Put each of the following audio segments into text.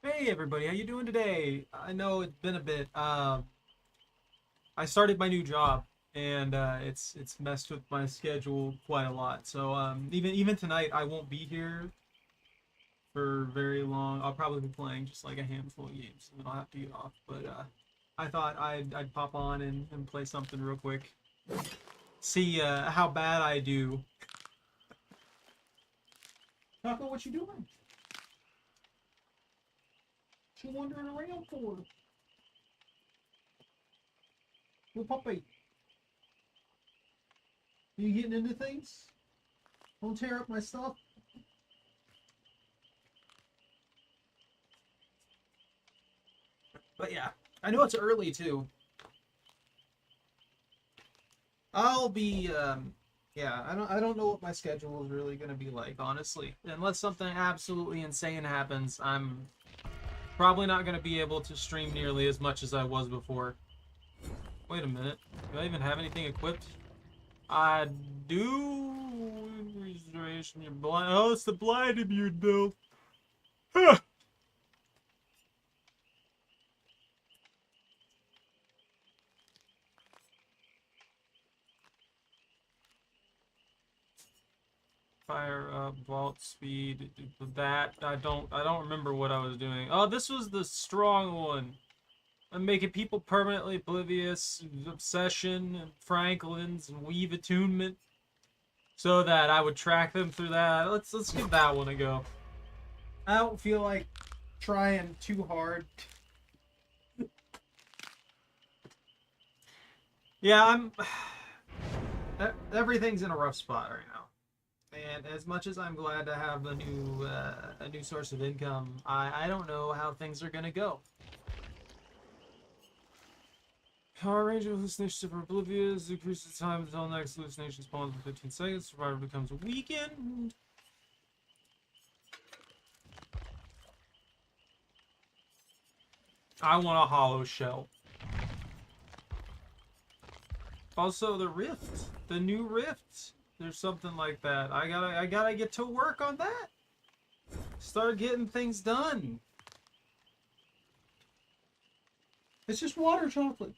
Hey everybody, how you doing today? I know it's been a bit. I started my new job, and it's messed with my schedule quite a lot. So even tonight, I won't be here for very long. I'll probably be playing just like a handful of games, and then I'll have to get off. But I thought I'd pop on and play something real quick. See how bad I do. Taco, what you doing? What you wandering around for? Little puppy. You getting into things? Don't tear up my stuff. But yeah, I know it's early too. I'll be yeah, I don't know what my schedule is really gonna be like, honestly. Unless something absolutely insane happens, I'm probably not gonna be able to stream nearly as much as I was before. Wait a minute. Do I even have anything equipped? I do. Restoration, you're blind. Oh, it's the blind immune build. Huh. Fire up, vault speed. That I don't remember what I was doing. Oh, this was the strong one. I'm making people permanently oblivious, obsession, and Franklin's, and weave attunement, so that I would track them through that. Let's give that one a go. I don't feel like trying too hard. Yeah, everything's in a rough spot right now. And as much as I'm glad to have a new source of income, I don't know how things are gonna go. Power range of hallucinations are oblivious, decreases the time until next hallucination spawns in 15 seconds. Survivor becomes weakened. I want a hollow shell. Also, the rift, the new rift. There's something like that. I gotta get to work on that. Start getting things done. It's just water chocolate.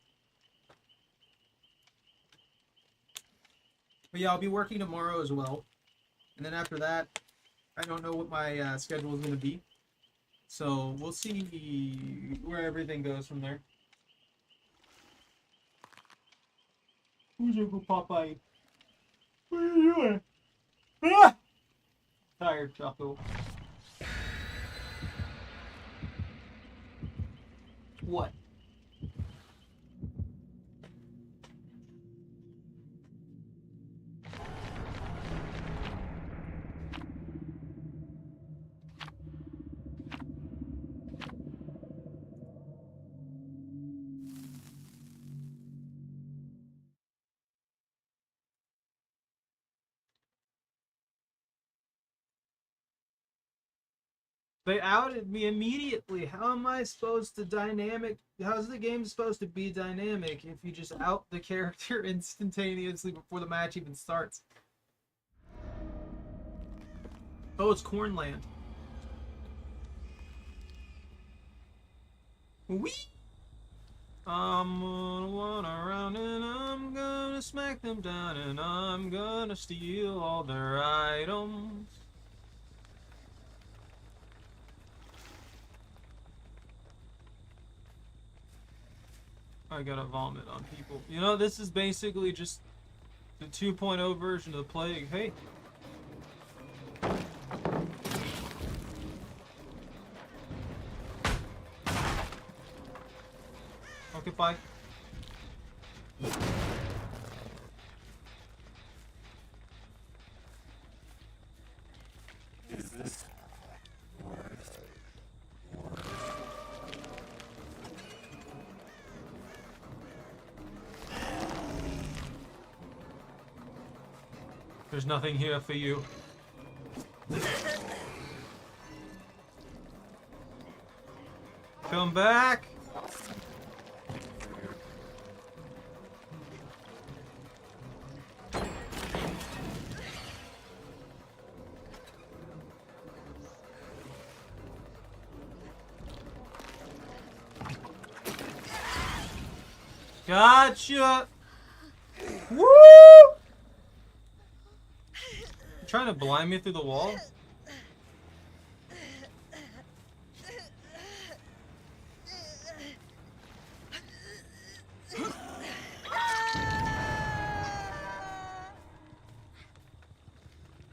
But yeah, I'll be working tomorrow as well. And then after that, I don't know what my schedule is going to be. So we'll see where everything goes from there. Who's Uncle Popeye? What are you doing? Ah! Tired, Choco. What? They outed me immediately. How am I supposed to dynamic? How's the game supposed to be dynamic if you just out the character instantaneously before the match even starts? Oh, it's Cornland. Wee! I'm gonna run around and I'm gonna smack them down and I'm gonna steal all their items. I gotta vomit on people. You know, this is basically just the 2.0 version of the plague. Hey. Okay, bye. Is this worth? There's nothing here for you. Come back. Gotcha! Woo! You trying to blind me through the wall?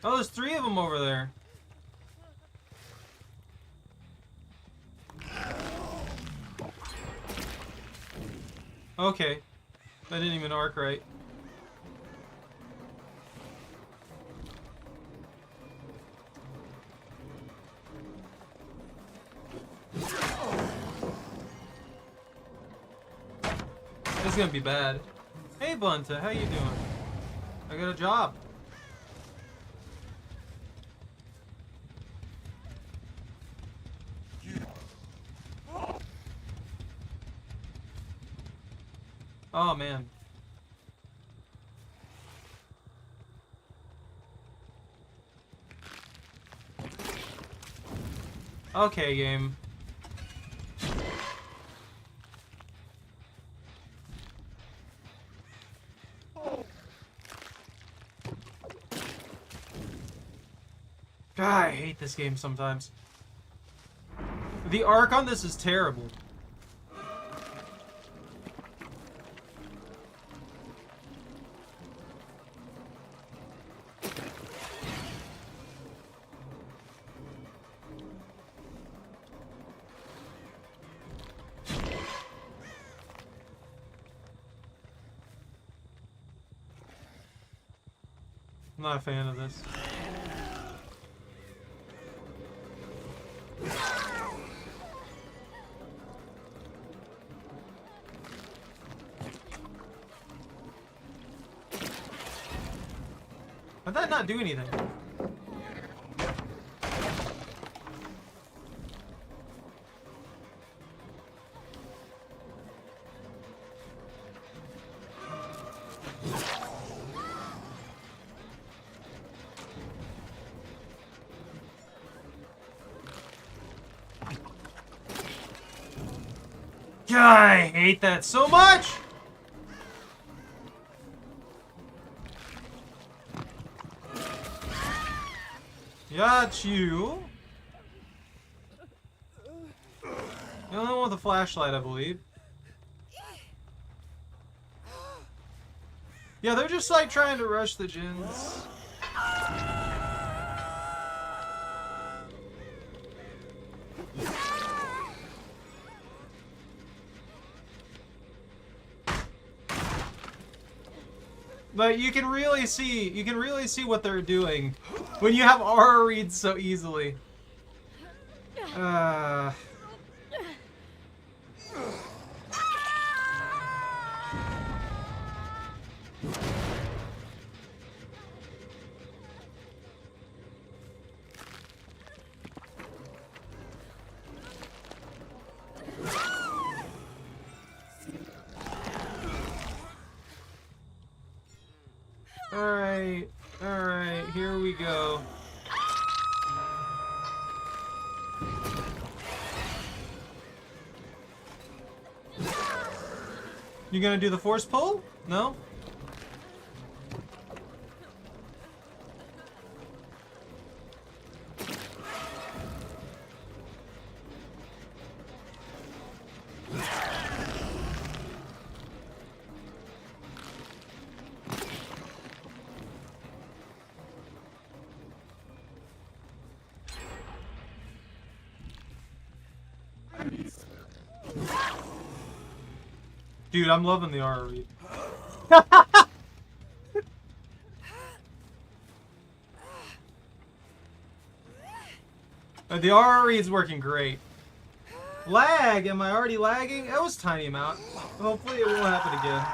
Oh, there's 3 of them over there. Okay. That didn't even arc right. This is gonna be bad. Hey, Bunta, how you doing? I got a job. Oh, man. Okay, game. God, I hate this game sometimes. The arc on this is terrible. I'm not a fan of this. How'd that not do anything? God, I hate that so much! Got you. The only one with a flashlight, I believe. Yeah, they're just like trying to rush the gens. But you can really see what they're doing when you have aura reads so easily. Alright, here we go. You gonna do the force pull? No? Dude, I'm loving the aura read. The aura read's working great. Lag? Am I already lagging? That was a tiny amount. Hopefully it won't happen again.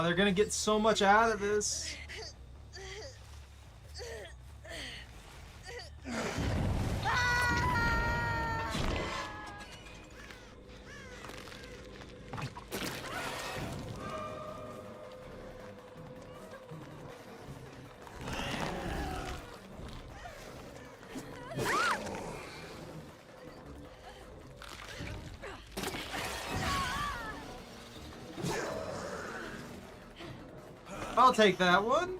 they're gonna get so much out of this. I'll take that one.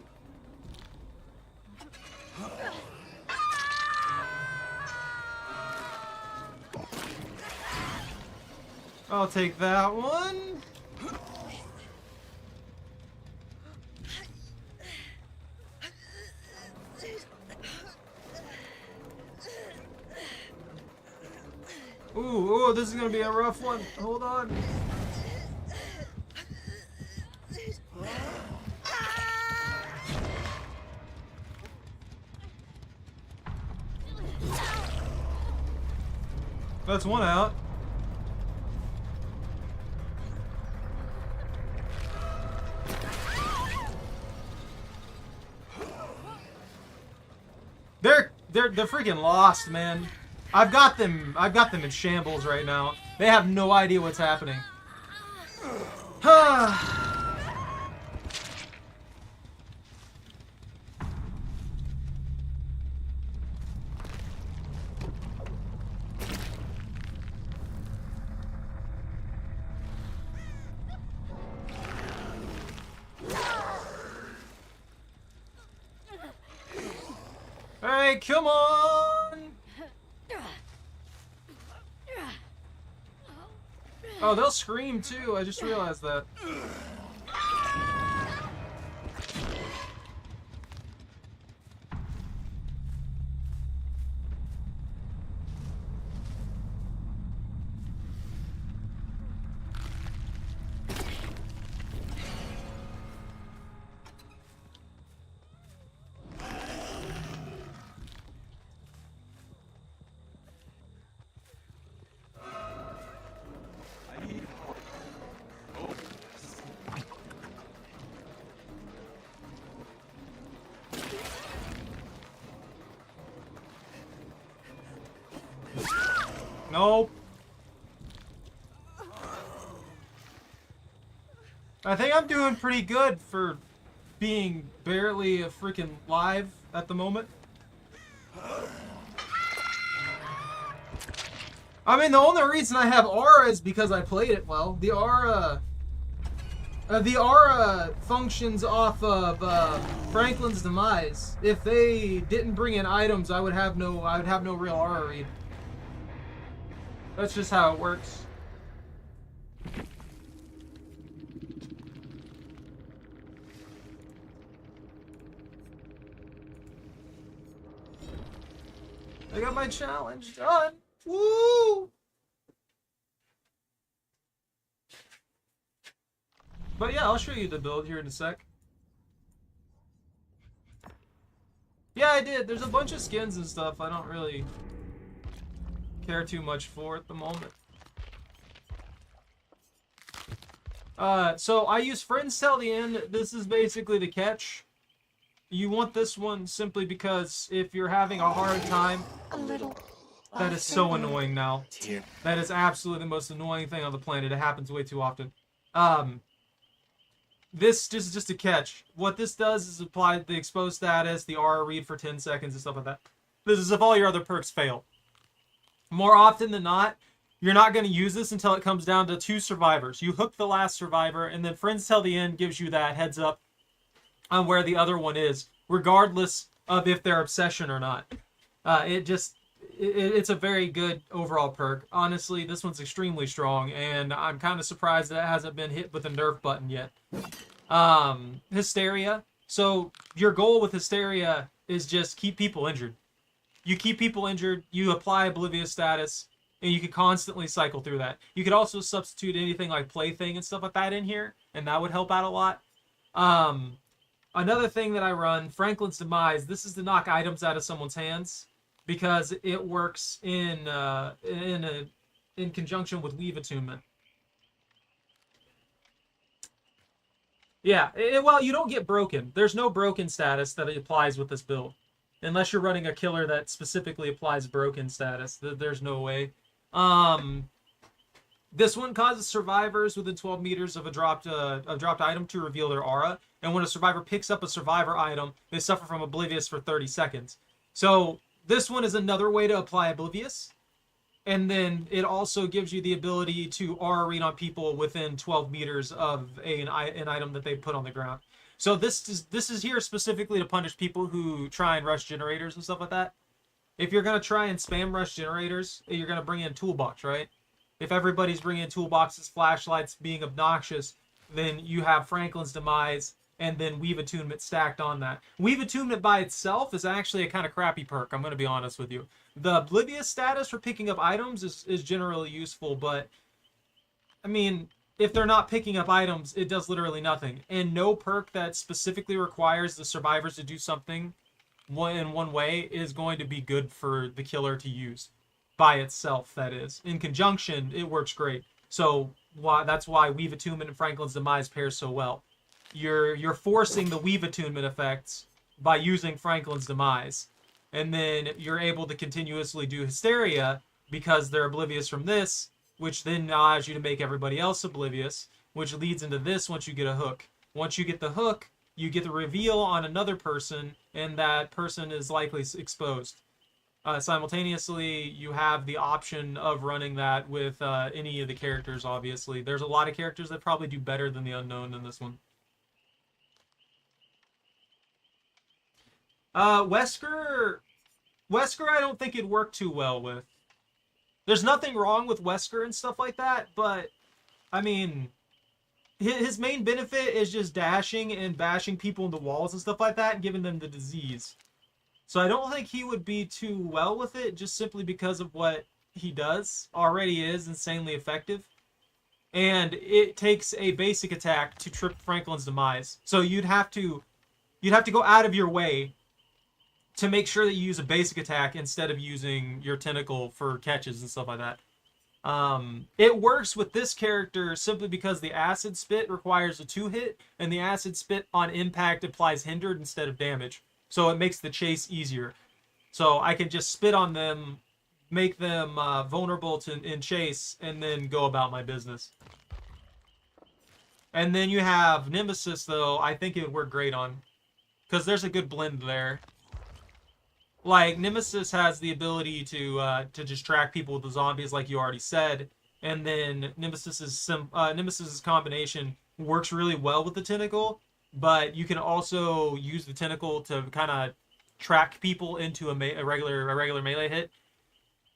I'll take that one. Ooh, this is gonna be a rough one. Hold on. That's one out. They're freaking lost, man. I've got them in shambles right now. They have no idea what's happening. Hey, come on! Oh, they'll scream too. I just realized that. Nope. I think I'm doing pretty good for being barely a freaking live at the moment. I mean, the only reason I have aura is because I played it well. The aura functions off of Franklin's demise. If they didn't bring in items, I would have no real aura read. That's just how it works. I got my challenge done. Woo! But yeah, I'll show you the build here in a sec. Yeah, I did. There's a bunch of skins and stuff I don't really care too much for at the moment. So I use Friends Till the End. This is basically the catch. You want this one simply because if you're having a hard time, that is so annoying now. That is absolutely the most annoying thing on the planet. It happens way too often. This is just a catch. What this does is apply the exposed status, the aura read for 10 seconds and stuff like that. This is if all your other perks fail. More often than not, you're not going to use this until it comes down to 2 survivors. You hook the last survivor, and then Friends Till the End gives you that heads up on where the other one is, regardless of if they're obsession or not. It's a very good overall perk. Honestly, this one's extremely strong, and I'm kind of surprised that it hasn't been hit with a nerf button yet. Hysteria. So your goal with Hysteria is just keep people injured. You keep people injured, you apply Oblivious status, and you can constantly cycle through that. You could also substitute anything like Plaything and stuff like that in here, and that would help out a lot. Another thing that I run, Franklin's Demise. This is to knock items out of someone's hands because it works in conjunction with Weave Attunement. Yeah, well, you don't get broken. There's no broken status that applies with this build. Unless you're running a killer that specifically applies broken status. There's no way. Um, this one causes survivors within 12 meters of a dropped item to reveal their aura. And when a survivor picks up a survivor item, they suffer from Oblivious for 30 seconds. So this one is another way to apply Oblivious. And then it also gives you the ability to aura read on people within 12 meters of an item that they put on the ground. So this is here specifically to punish people who try and rush generators and stuff like that. If you're gonna try and spam rush generators, you're gonna bring in toolbox, right? If everybody's bringing in toolboxes, flashlights, being obnoxious, then you have Franklin's Demise and then Weave Attunement stacked on that. Weave Attunement by itself is actually a kind of crappy perk, I'm going to be honest with you. The Oblivious status for picking up items is generally useful, but, I mean, if they're not picking up items, it does literally nothing. And no perk that specifically requires the survivors to do something in one way is going to be good for the killer to use. By itself, that is. In conjunction, it works great. So that's why Weave Attunement and Franklin's Demise pair so well. You're forcing the Weave Attunement effects by using Franklin's Demise. And then you're able to continuously do Hysteria because they're oblivious from this, which then allows you to make everybody else oblivious, which leads into this once you get a hook. Once you get the hook, you get the reveal on another person, and that person is likely exposed. Simultaneously, you have the option of running that with any of the characters, obviously. There's a lot of characters that probably do better than the Unknown in this one. Wesker I don't think it'd work too well with. There's nothing wrong with Wesker and stuff like that, but, I mean, his main benefit is just dashing and bashing people into walls and stuff like that and giving them the disease. So I don't think he would be too well with it, just simply because of what he does. Already is insanely effective. And it takes a basic attack to trip Franklin's Demise. So you'd have to go out of your way to make sure that you use a basic attack instead of using your tentacle for catches and stuff like that. It works with this character simply because the acid spit requires a 2-hit, and the acid spit on impact applies hindered instead of damage. So it makes the chase easier. So I can just spit on them, make them vulnerable in chase, and then go about my business. And then you have Nemesis, though, I think it would work great on. Because there's a good blend there. Like, Nemesis has the ability to just track people with the zombies, like you already said. And then Nemesis's combination works really well with the tentacle. But you can also use the tentacle to kind of track people into a regular melee hit.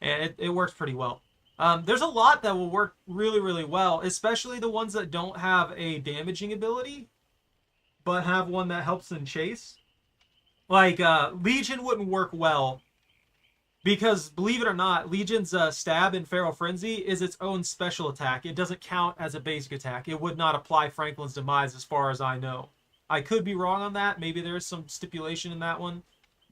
And it works pretty well. There's a lot that will work really, really well, especially the ones that don't have a damaging ability, but have one that helps in chase. Like, Legion wouldn't work well, because, believe it or not, Legion's stab in Feral Frenzy is its own special attack. It doesn't count as a basic attack. It would not apply Franklin's Demise as far as I know. I could be wrong on that. Maybe there is some stipulation in that one.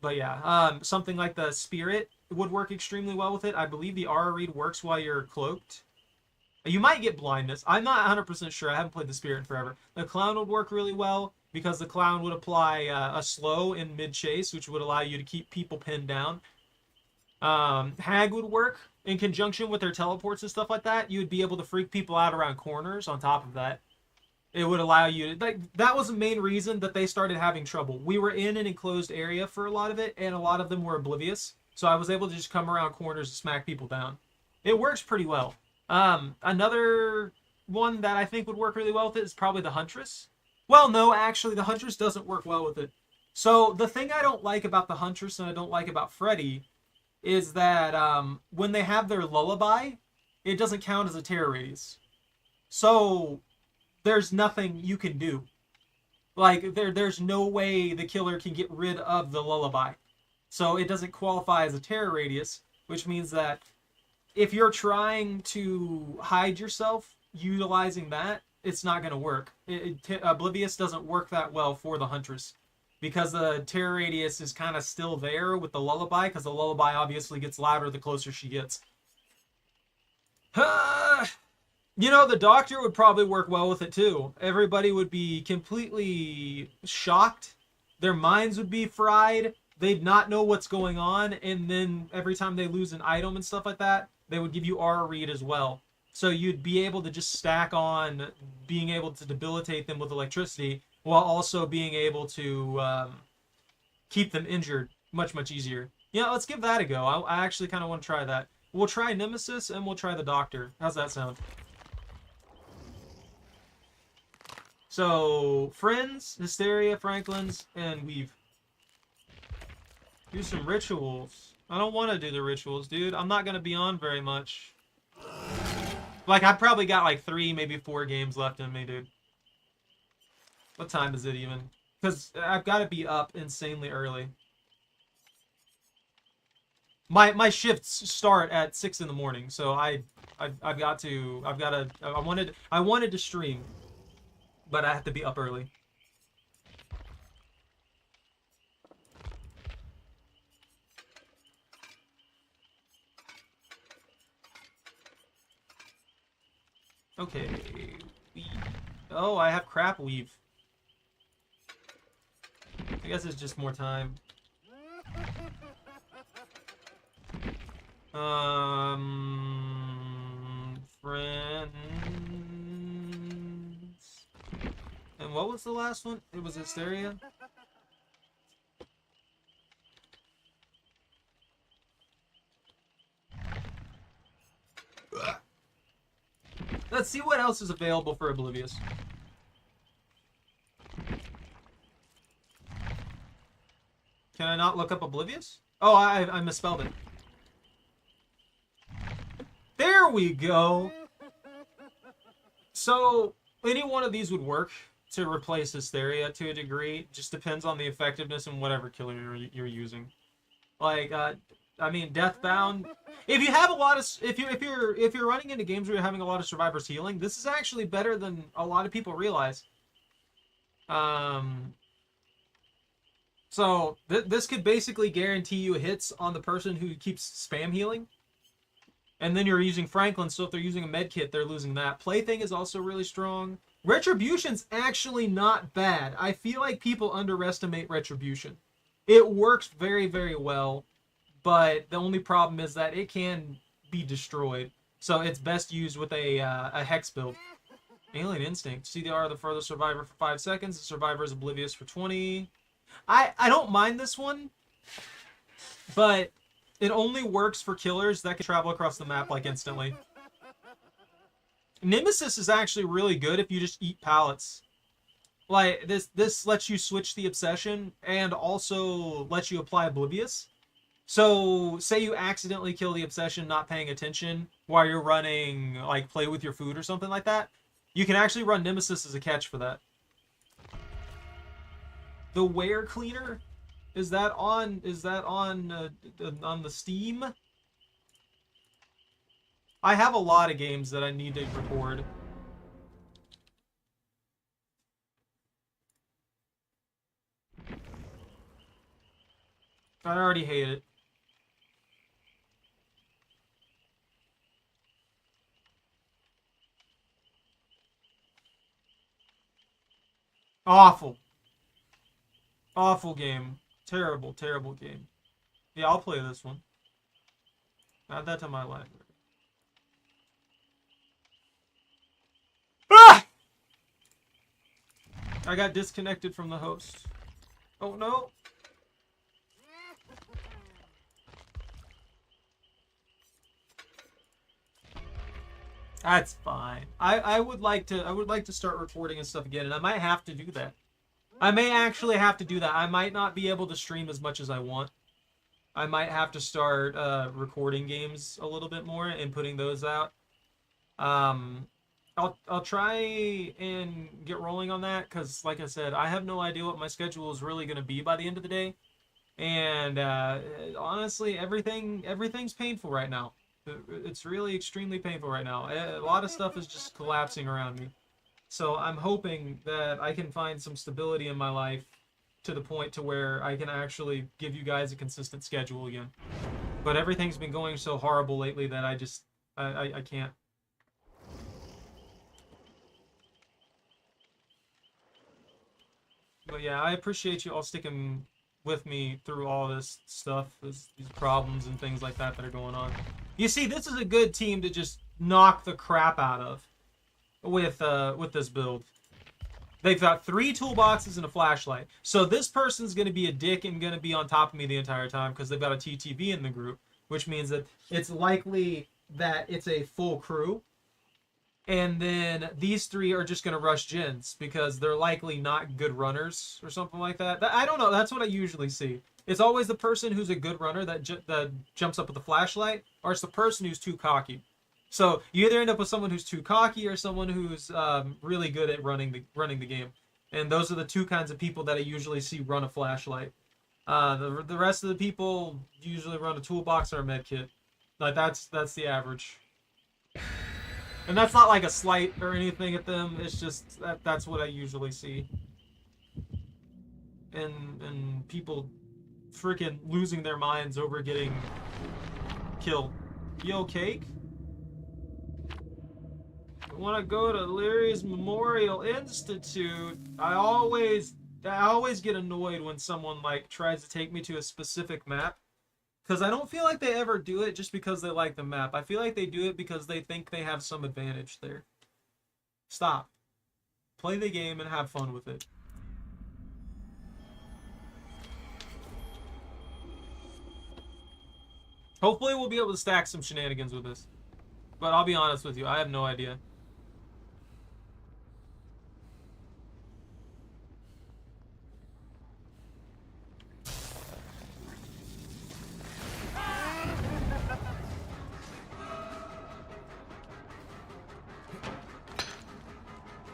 But yeah, something like the Spirit would work extremely well with it. I believe the Aura Read works while you're cloaked. You might get blindness. I'm not 100% sure. I haven't played the Spirit in forever. The Clown would work really well because the Clown would apply a slow in mid-chase, which would allow you to keep people pinned down. Hag would work in conjunction with their teleports and stuff like that. You would be able to freak people out around corners on top of that. It would allow you to, like, that was the main reason that they started having trouble. We were in an enclosed area for a lot of it, and a lot of them were oblivious. So I was able to just come around corners and smack people down. It works pretty well. Another one that I think would work really well with it is probably the Huntress. Well, no, actually, the Huntress doesn't work well with it. So the thing I don't like about the Huntress and I don't like about Freddy is that when they have their lullaby, it doesn't count as a terror radius. So there's nothing you can do. Like, there's no way the killer can get rid of the lullaby. So it doesn't qualify as a terror radius, which means that if you're trying to hide yourself utilizing that, it's not going to work. Oblivious doesn't work that well for the Huntress, because the terror radius is kind of still there with the lullaby, because the lullaby obviously gets louder the closer she gets. You know, the doctor would probably work well with it too. Everybody would be completely shocked. Their minds would be fried. They'd not know what's going on. And then every time they lose an item and stuff like that, they would give you aura read as well. So you'd be able to just stack on being able to debilitate them with electricity while also being able to keep them injured much, much easier. Yeah, let's give that a go. I actually kind of want to try that. We'll try Nemesis and we'll try the Doctor. How's that sound? So, Friends, Hysteria, Franklin's, and Weave. Do some rituals. I don't want to do the rituals, dude. I'm not going to be on very much. Like, I've probably got like 3, maybe 4 games left in me, dude. What time is it even? Because I've got to be up insanely early. My shifts start at 6 in the morning, so I wanted to stream, but I have to be up early. Okay. Oh, I have crap weave. I guess it's just more time. Friends. And what was the last one? It was Hysteria? Let's see what else is available for Oblivious. Can I not look up Oblivious? Oh, I misspelled it. There we go. So, any one of these would work to replace Hysteria to a degree. Just depends on the effectiveness and whatever killer you're using. Like, I mean, Deathbound. If you have a lot of, if you're running into games where you're having a lot of survivors healing, this is actually better than a lot of people realize. So this could basically guarantee you hits on the person who keeps spam healing. And then you're using Franklin, so if they're using a med kit, they're losing that. Plaything is also really strong. Retribution's actually not bad. I feel like people underestimate Retribution. It works very, very well, but the only problem is that it can be destroyed. So it's best used with a Hex build. Alien Instinct. CDR the furthest survivor for 5 seconds. The survivor is oblivious for 20. I don't mind this one, but it only works for killers that can travel across the map like instantly. Nemesis is actually really good if you just eat pallets. Like this lets you switch the obsession and also lets you apply oblivious. So say you accidentally kill the obsession not paying attention while you're running like play with your food or something like that. You can actually run Nemesis as a catch for that. The Wear Cleaner, is that on the Steam? I have a lot of games that I need to record. I already hate it. Awful. Awful game. Terrible, terrible game. Yeah, I'll play this one. Add that to my library. Ah! I got disconnected from the host. Oh no. That's fine. I would like to start recording and stuff again, and I might have to do that. I may actually have to do that. I might not be able to stream as much as I want. I might have to start recording games a little bit more and putting those out. I'll try and get rolling on that because, like I said, I have no idea what my schedule is really going to be by the end of the day. And honestly, everything's painful right now. It's really extremely painful right now. A lot of stuff is just collapsing around me. So I'm hoping that I can find some stability in my life to the point to where I can actually give you guys a consistent schedule again. But everything's been going so horrible lately that I can't. But yeah, I appreciate you all sticking with me through all this stuff, these problems and things like that are going on. You see, this is a good team to just knock the crap out of with this build. They've got 3 toolboxes and a flashlight. So this person's going to be a dick and going to be on top of me the entire time because they've got a TTV in the group, which means that it's likely that it's a full crew. And then these 3 are just going to rush gens because they're likely not good runners or something like that. I don't know. That's what I usually see. It's always the person who's a good runner that jumps up with the flashlight, or it's the person who's too cocky. So you either end up with someone who's too cocky or someone who's really good at running the game. And those are the 2 kinds of people that I usually see run a flashlight. The rest of the people usually run a toolbox or a med kit. Like that's the average. And that's not like a slight or anything at them. It's just that's what I usually see. And people freaking losing their minds over getting killed. Yo, Cake? When I go to Leary's Memorial Institute, I always get annoyed when someone like tries to take me to a specific map. Because I don't feel like they ever do it just because they like the map. I feel like they do it because they think they have some advantage there. Stop. Play the game and have fun with it. Hopefully we'll be able to stack some shenanigans with this. But I'll be honest with you, I have no idea.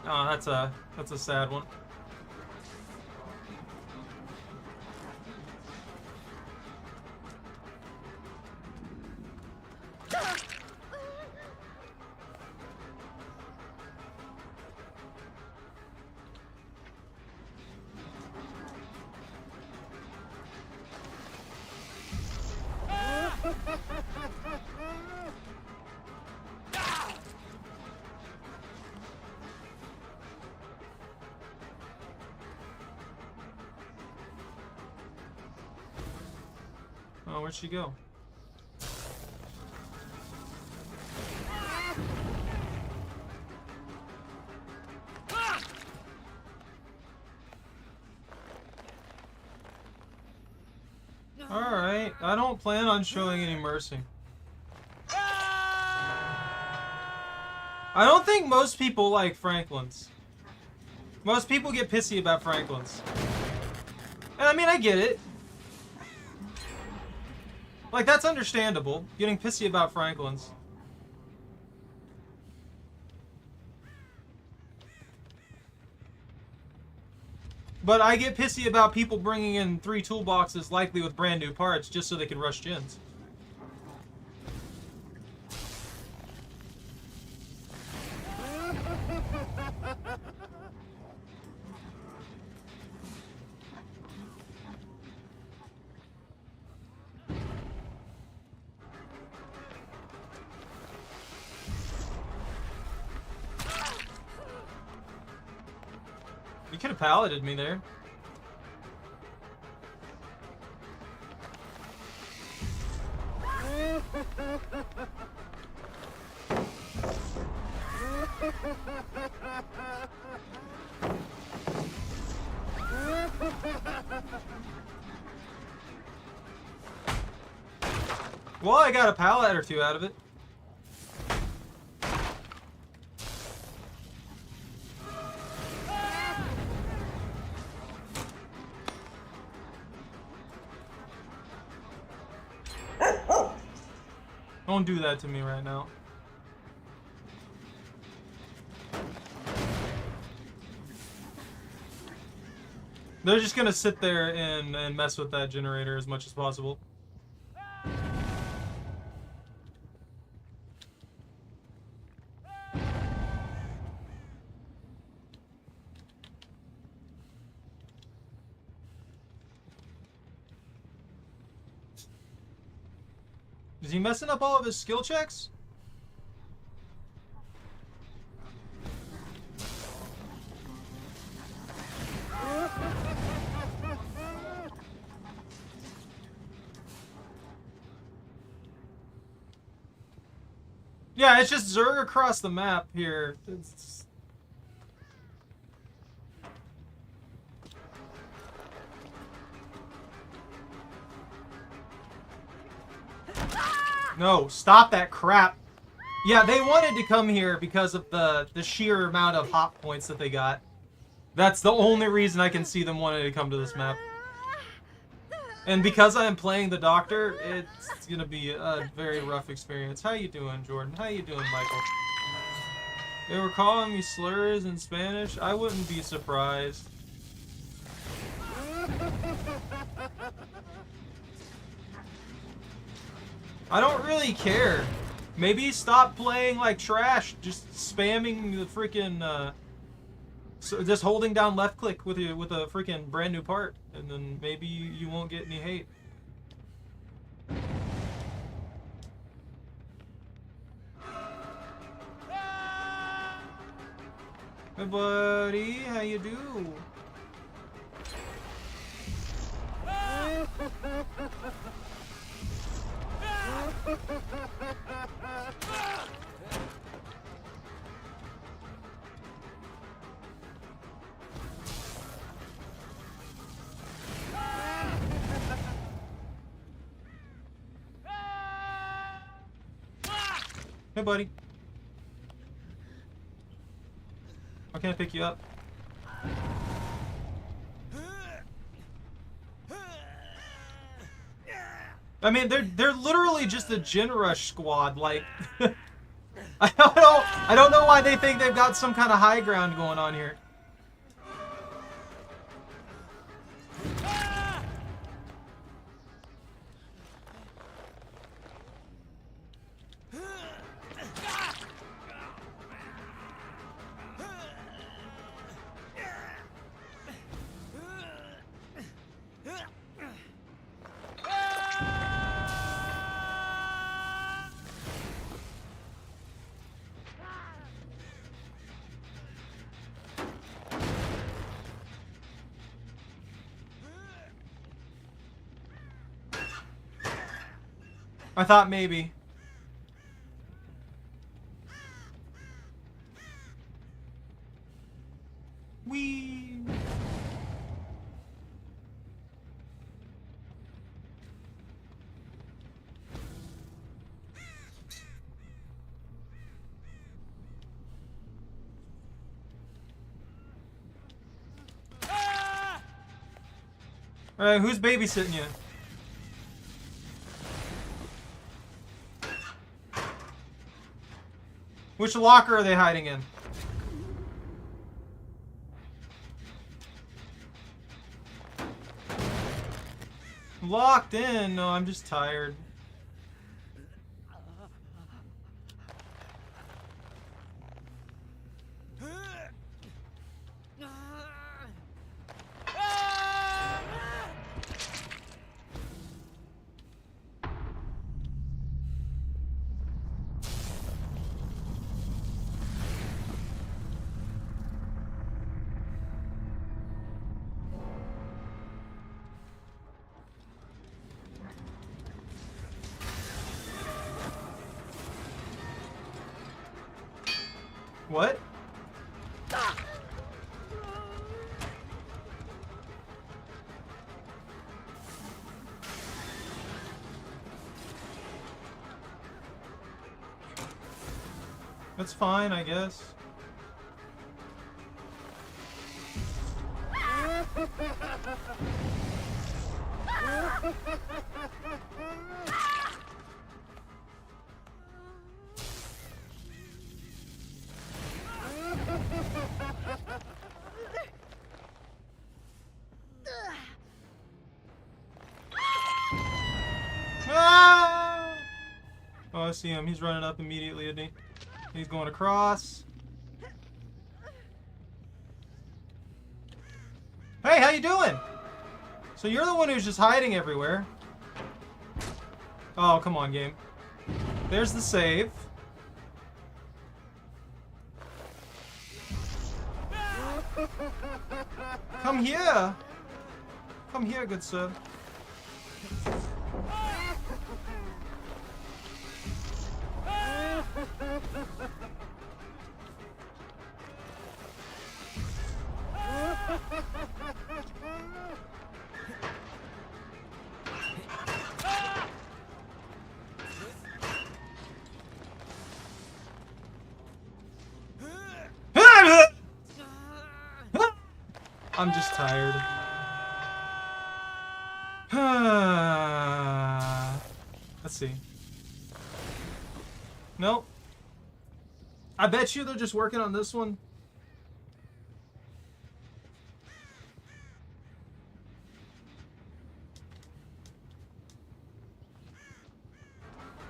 Oh, that's a sad one. Oh, where'd she go? Alright, I don't plan on showing any mercy. I don't think most people like Franklin's. Most people get pissy about Franklin's. And I mean, I get it. Like, that's understandable, getting pissy about Franklin's. But I get pissy about people bringing in 3 toolboxes, likely with brand new parts, just so they can rush gens. You could have palleted me there. Well, I got a pallet or 2 out of it. Don't do that to me right now. They're just gonna sit there and mess with that generator as much as possible. Is he messing up all of his skill checks? Yeah, it's just Zerg across the map here. It's... No, stop that crap. Yeah, they wanted to come here because of the sheer amount of hop points that they got. That's the only reason I can see them wanting to come to this map. And because I am playing the Doctor, it's gonna be a very rough experience. How you doing, Jordan? How you doing, Michael? They were calling me slurs in Spanish? I wouldn't be surprised. I don't really care. Maybe stop playing like trash, just spamming the freaking, so just holding down left click with a freaking brand new part, and then maybe you won't get any hate. Hey buddy, how you do? Hey buddy. How can I pick you up? I mean, they're literally just a Gen Rush squad. Like, I don't know why they think they've got some kind of high ground going on here. I thought maybe. Wee. Alright, who's babysitting you? Which locker are they hiding in? Locked in? No, I'm just tired. What? That's fine, I guess. Ah! Oh, I see him. He's running up immediately, isn't he? He's going across. Hey, how you doing? So you're the one who's just hiding everywhere. Oh, come on, game. There's the save. Come here. Come here, good sir. I'm just tired. Let's see. Nope. I bet you they're just working on this one.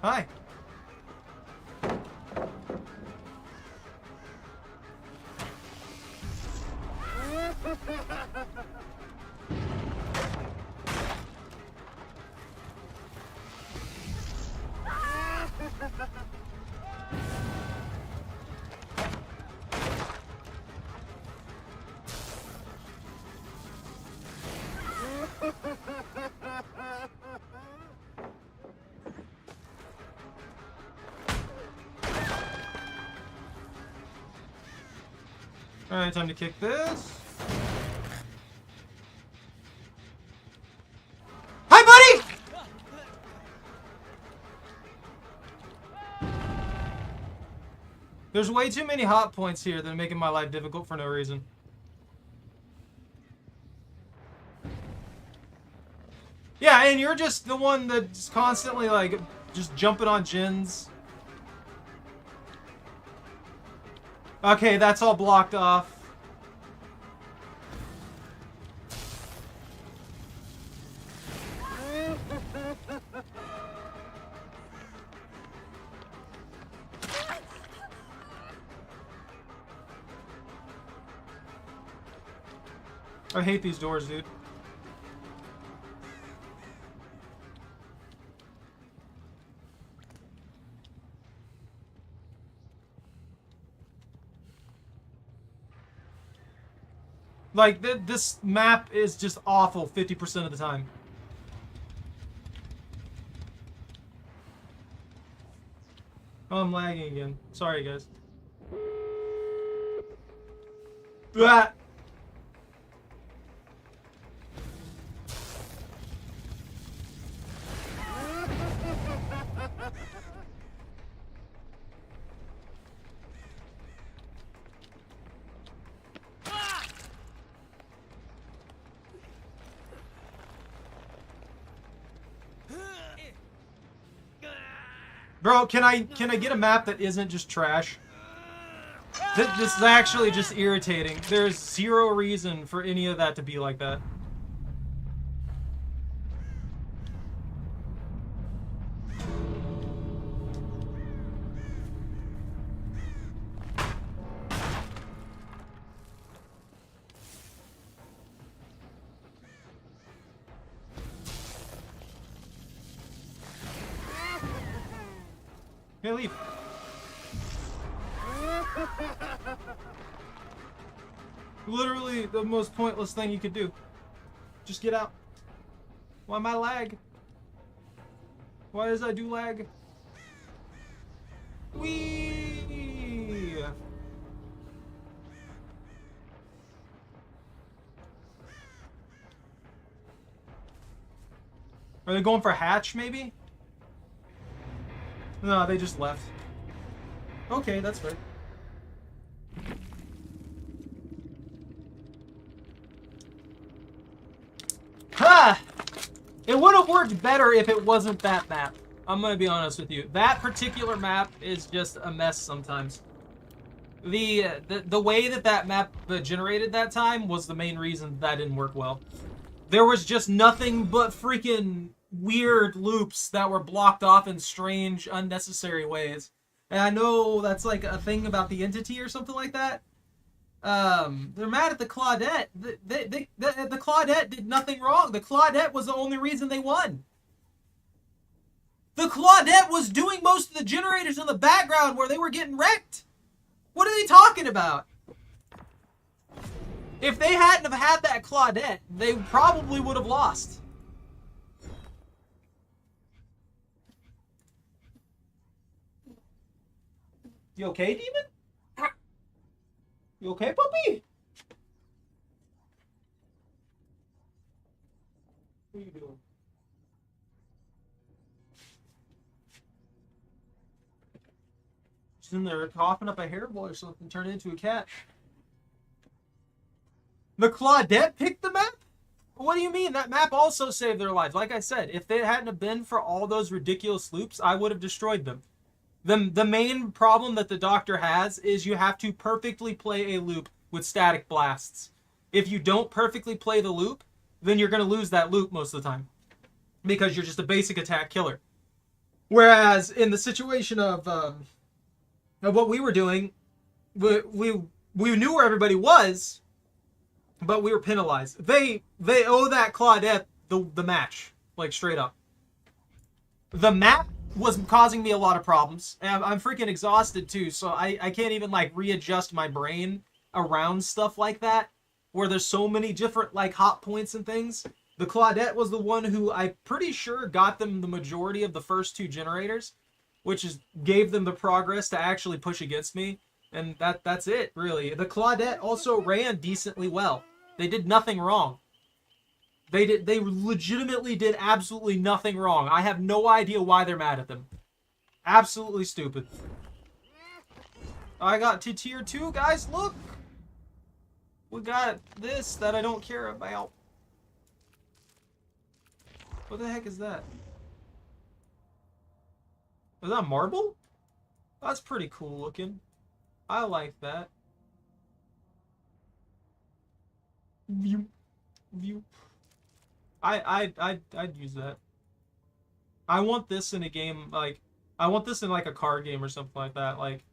Hi. Alright, time to kick this. Hi, buddy! There's way too many hot points here that are making my life difficult for no reason. Yeah, and you're just the one that's constantly, like, just jumping on Jins. Okay, that's all blocked off. I hate these doors, dude. Like, this map is just awful 50% of the time. Oh, I'm lagging again. Sorry, guys. Ah! Bro, can I get a map that isn't just trash? This is actually just irritating. There's zero reason for any of that to be like that. Hey, leave. Literally the most pointless thing you could do. Just get out. Why am I lag? Why does I do lag? Whee! Are they going for hatch, maybe? No, they just left. Okay, that's fair. Ha! It would have worked better if it wasn't that map. I'm gonna be honest with you. That particular map is just a mess sometimes. The way that map generated that time was the main reason that didn't work well. There was just nothing but freaking weird loops that were blocked off in strange, unnecessary ways. And I know that's like a thing about the entity or something like that. They're mad at the Claudette. The Claudette did nothing wrong. The Claudette was the only reason they won. The Claudette was doing most of the generators in the background where they were getting wrecked. What are they talking about? If they hadn't have had that Claudette, they probably would have lost. You okay, Demon? You okay, puppy? What are you doing? She's in there coughing up a hairball or something, turned into a cat. The Claudette picked the map? What do you mean? That map also saved their lives. Like I said, if it hadn't have been for all those ridiculous loops, I would have destroyed them. The main problem that the Doctor has is you have to perfectly play a loop with static blasts. If you don't perfectly play the loop, then you're going to lose that loop most of the time. Because you're just a basic attack killer. Whereas in the situation of what we were doing, we knew where everybody was, but we were penalized. They owe that Claudette the match, like straight up. The map was causing me a lot of problems, and I'm freaking exhausted too. So I can't even like readjust my brain around stuff like that, where there's so many different like hot points and things. The Claudette was the one who I'm pretty sure got them the majority of the first 2 generators, which is gave them the progress to actually push against me. And that's it, really. The Claudette also ran decently well. They did nothing wrong. They legitimately did absolutely nothing wrong. I have no idea why they're mad at them. Absolutely stupid. I got to tier 2, guys. Look. We got this that I don't care about. What the heck is that? Is that marble? That's pretty cool looking. I like that. View. I'd use that. I want this in a game, like, I want this in like a card game or something like that. Like,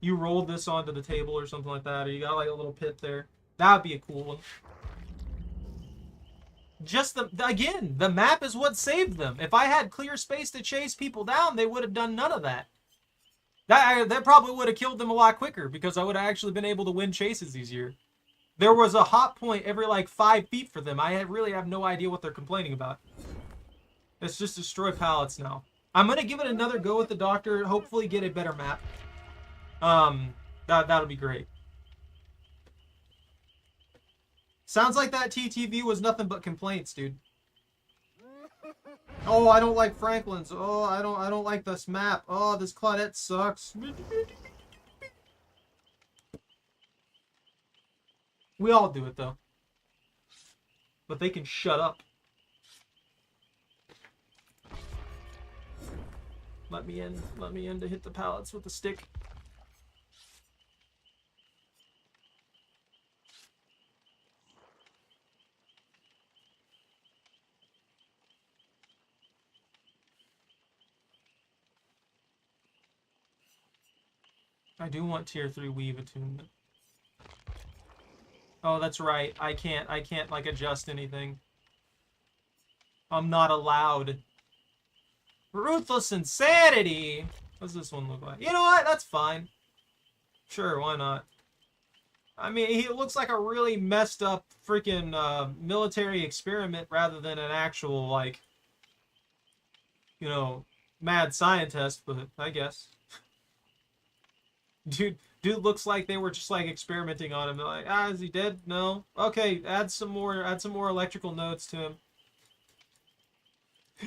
you rolled this onto the table or something like that, or you got like a little pit there. That would be a cool one. Just again, the map is what saved them. If I had clear space to chase people down, they would have done none of that. That probably would have killed them a lot quicker because I would have actually been able to win chases easier. There was a hot point every like 5 feet for them. I really have no idea what they're complaining about. Let's just destroy pallets now. I'm gonna give it another go with the Doctor. Hopefully get a better map. That'll be great. Sounds like that TTV was nothing but complaints, dude. Oh, I don't like Franklin's. Oh, I don't like this map. Oh, this Claudette sucks. We all do it though. But they can shut up. Let me in. Let me in to hit the pallets with the stick. I do want tier 3 weave attunement. Oh, that's right. I can't like adjust anything. I'm not allowed. Ruthless insanity. What's this one look like? You know what? That's fine. Sure, why not? I mean, he looks like a really messed up freaking military experiment rather than an actual, like, you know, mad scientist, but I guess. Dude looks like they were just like experimenting on him. They're like, is he dead? No. Okay, add some more electrical nodes to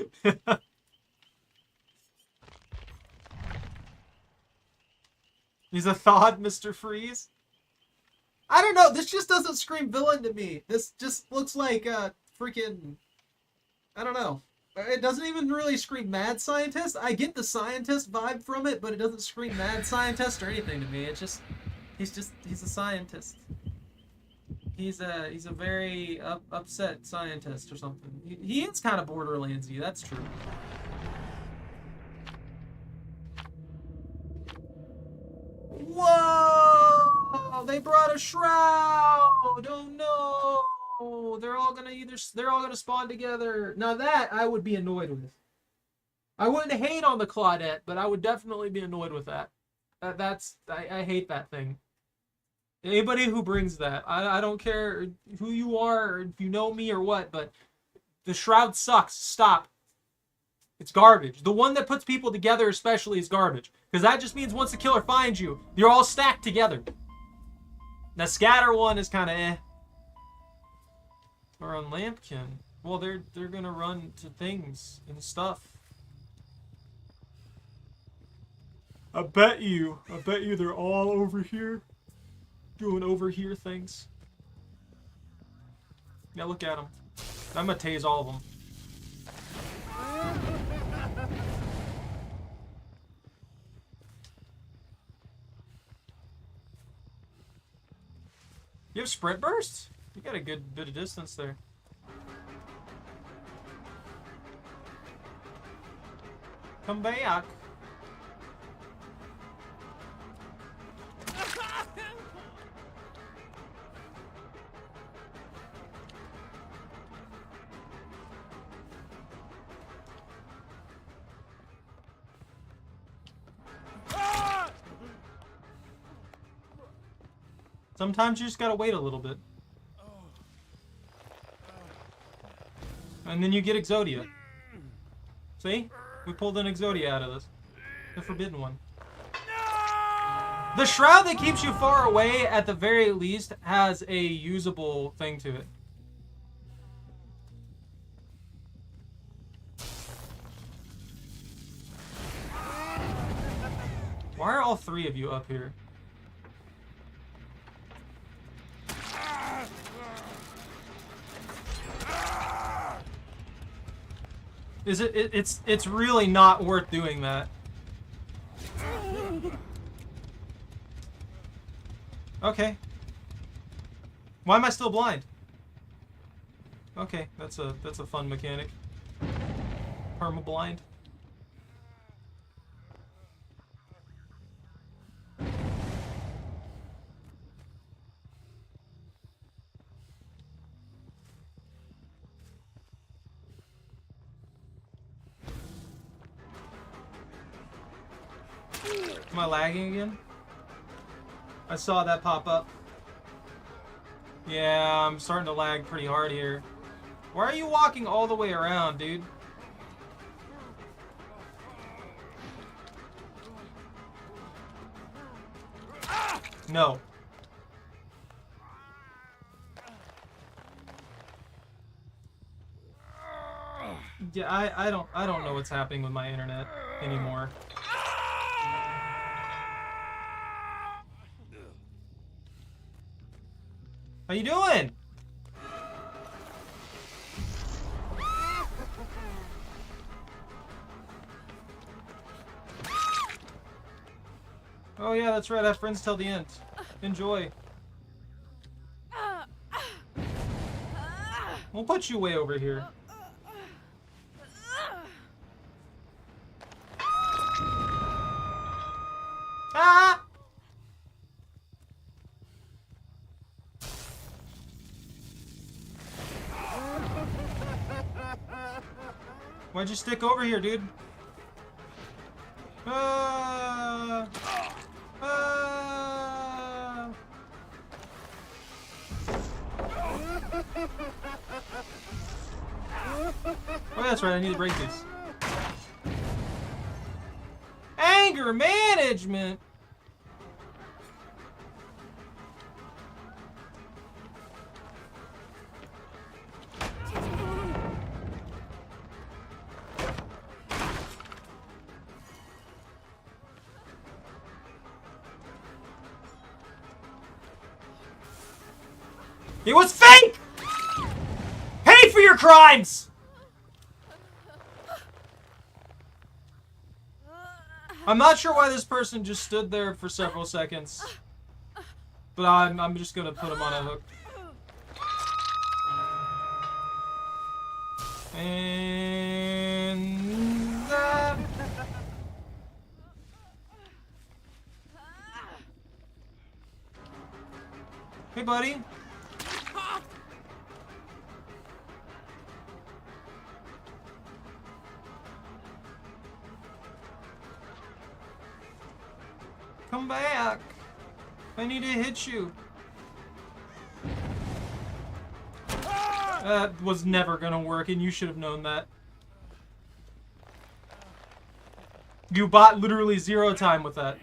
him. He's a thawed Mr. Freeze. I don't know. This just doesn't scream villain to me. This just looks like freaking, I don't know. It doesn't even really scream mad scientist. I get the scientist vibe from it, but it doesn't scream mad scientist or anything to me. It's just he's a scientist. He's a very upset scientist or something. He is kind of Borderlands-y, that's true. Whoa! They brought a shroud. Oh no! They're all gonna spawn together. Now that I would be annoyed with. I wouldn't hate on the Claudette, but I would definitely be annoyed with that. I hate that thing. Anybody who brings that, I don't care who you are, or if you know me or what, but the shroud sucks. Stop. It's garbage. The one that puts people together especially is garbage. Because that just means once the killer finds you, you're all stacked together. The scatter one is kind of eh. Or on Lampkin. Well, they're gonna run to things and stuff. I bet you they're all over here. Doing over here things. Yeah, look at them. I'm gonna tase all of them. You have sprint bursts? You got a good bit of distance there. Come back. Sometimes you just gotta wait a little bit. And then you get Exodia. See? We pulled an Exodia out of this. The forbidden one. The shroud that keeps you far away, at the very least, has a usable thing to it. Why are all three of you up here? It's really not worth doing that. Okay. Why am I still blind? Okay, that's a fun mechanic. Perma-blind. Am I lagging again? I saw that pop up. Yeah, I'm starting to lag pretty hard here. Why are you walking all the way around, dude? No. Yeah, I don't know what's happening with my internet anymore. How you doing? Oh yeah, that's right. I have friends till the end. Enjoy. We'll put you way over here. Ah! Why'd you stick over here, dude? Oh, that's right. I need to break these. Anger management. It was fake! Pay for your crimes! I'm not sure why this person just stood there for several seconds. But I'm just gonna put him on a hook. And... Hey, buddy. Come back. I need to hit you. That was never gonna work, and you should have known that. You bought literally 0 time with that.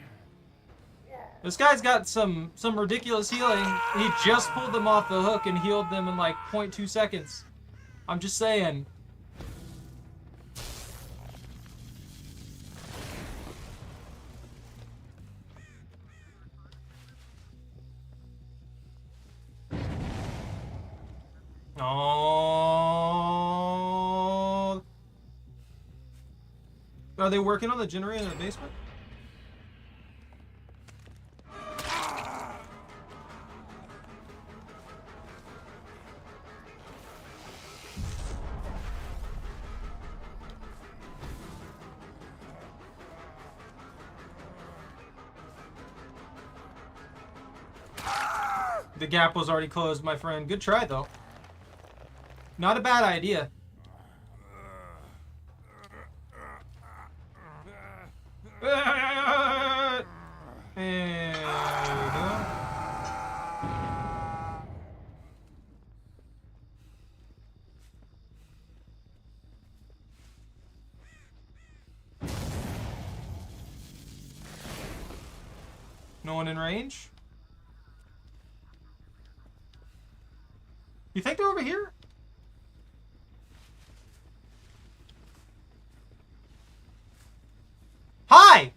This guy's got some ridiculous healing. He just pulled them off the hook and healed them in like 0.2 seconds. I'm just saying. Oh. Are they working on the generator in the basement? The gap was already closed, my friend. Good try, though. Not a bad idea. And no one in range? You think they're over here? Hi!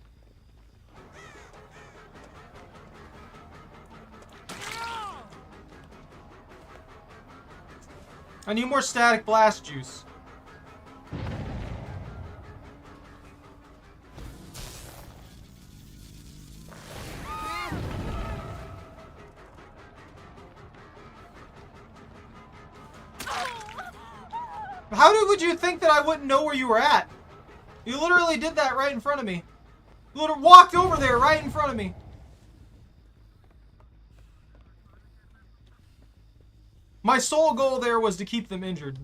I need more static blast juice. Would you think that I wouldn't know where you were at? You literally did that right in front of me. You literally walked over there right in front of me. My sole goal there was to keep them injured.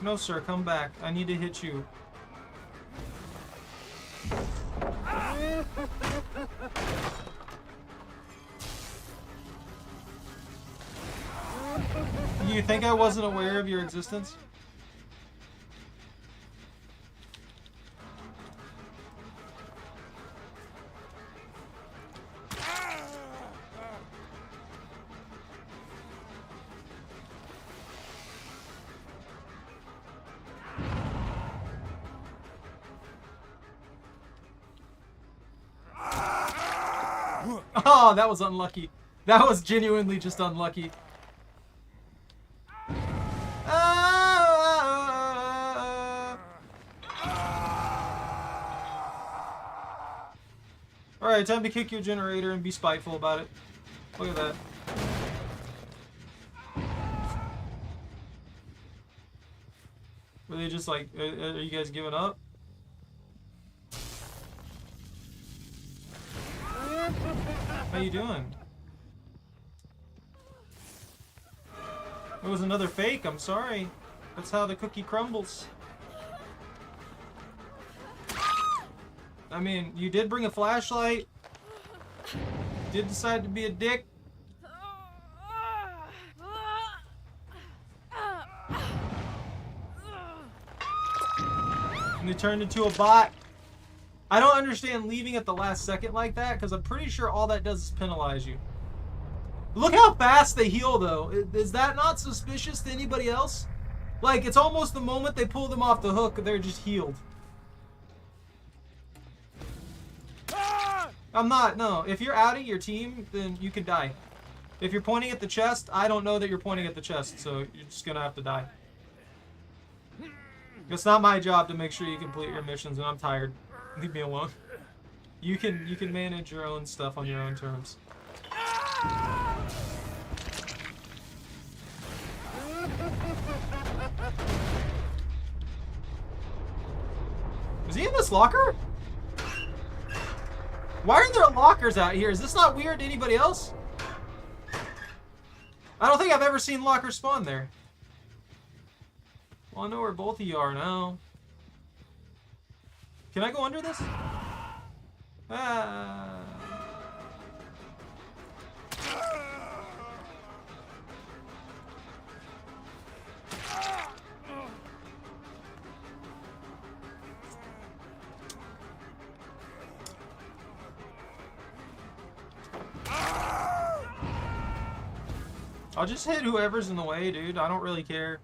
No, sir, come back. I need to hit you. You think I wasn't aware of your existence? Oh, that was unlucky. That was genuinely just unlucky. Alright, time to kick your generator and be spiteful about it. Look at that. Were they just like, are you guys giving up? How you doing? It was another fake, I'm sorry. That's how the cookie crumbles. I mean, you did bring a flashlight. Did decide to be a dick. And you turned into a bot. I don't understand leaving at the last second like that, because I'm pretty sure all that does is penalize you. Look how fast they heal, though. Is that not suspicious to anybody else? Like, it's almost the moment they pull them off the hook, they're just healed. I'm not, no. If you're outing your team, then you can die. If you're pointing at the chest, I don't know that you're pointing at the chest, so you're just gonna have to die. It's not my job to make sure you complete your missions, and I'm tired. Leave me alone. You can manage your own stuff on your own terms. Is he in this locker? Why are there lockers out here? Is this not weird to anybody else? I don't think I've ever seen lockers spawn there. Well, I know where both of you are now. Can I go under this? Ah. I'll just hit whoever's in the way, dude. I don't really care.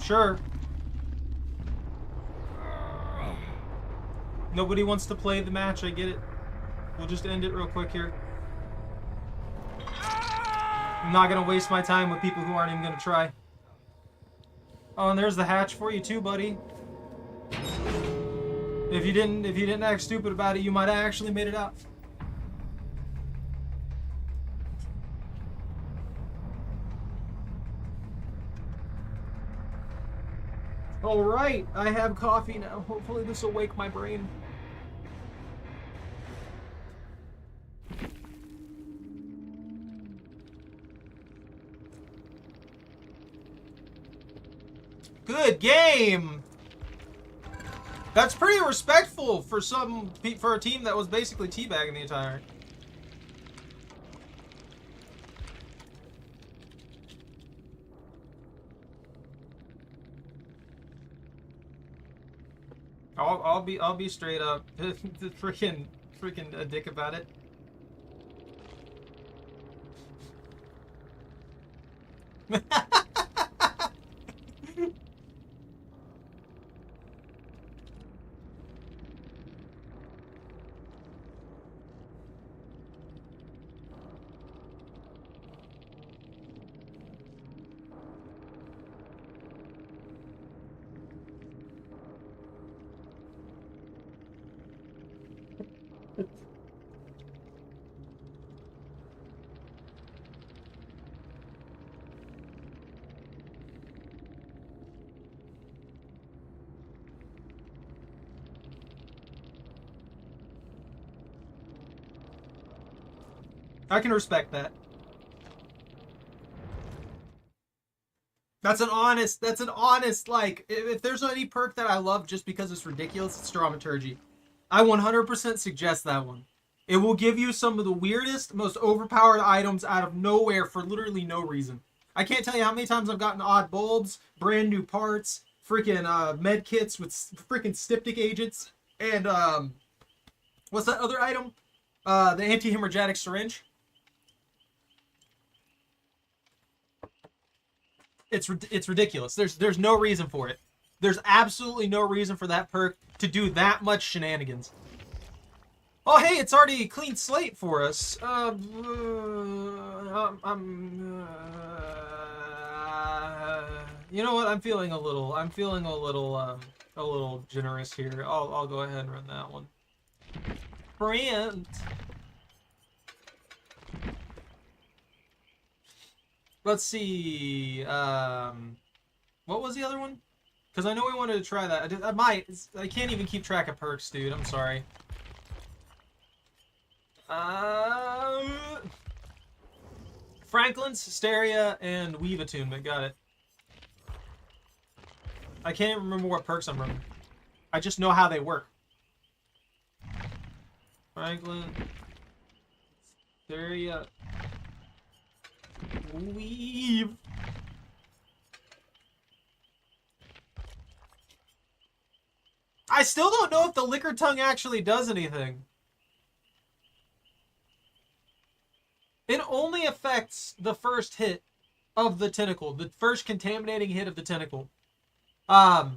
Sure. Nobody wants to play the match, I get it. We'll just end it real quick here. I'm not gonna waste my time with people who aren't even gonna try. Oh, and there's the hatch for you too, buddy. If you didn't act stupid about it, you might have actually made it out. All right, I have coffee now. Hopefully this will wake my brain. Good game. That's pretty respectful for a team that was basically teabagging the entire. I'll be straight up freaking a dick about it. I can respect that. That's an honest, like, if there's any perk that I love just because it's ridiculous, it's Dramaturgy. I 100% suggest that one. It will give you some of the weirdest, most overpowered items out of nowhere for literally no reason. I can't tell you how many times I've gotten odd bulbs, brand new parts, freaking med kits with freaking styptic agents, and what's that other item? The anti-hemorrhagic syringe. It's ridiculous. There's no reason for it. There's absolutely no reason for that perk to do that much shenanigans. Oh hey, it's already a clean slate for us. You know what? I'm feeling a little generous here. I'll go ahead and run that one. Brent. Let's see. What was the other one? Because I know we wanted to try that. I can't even keep track of perks, dude. I'm sorry. Franklin's, Hysteria, and Weave Attunement. Got it. I can't even remember what perks I'm running. I just know how they work. Franklin, Hysteria, Weave. I still don't know if the Liquor Tongue actually does anything. It only affects the first hit of the tentacle, the first contaminating hit of the tentacle. I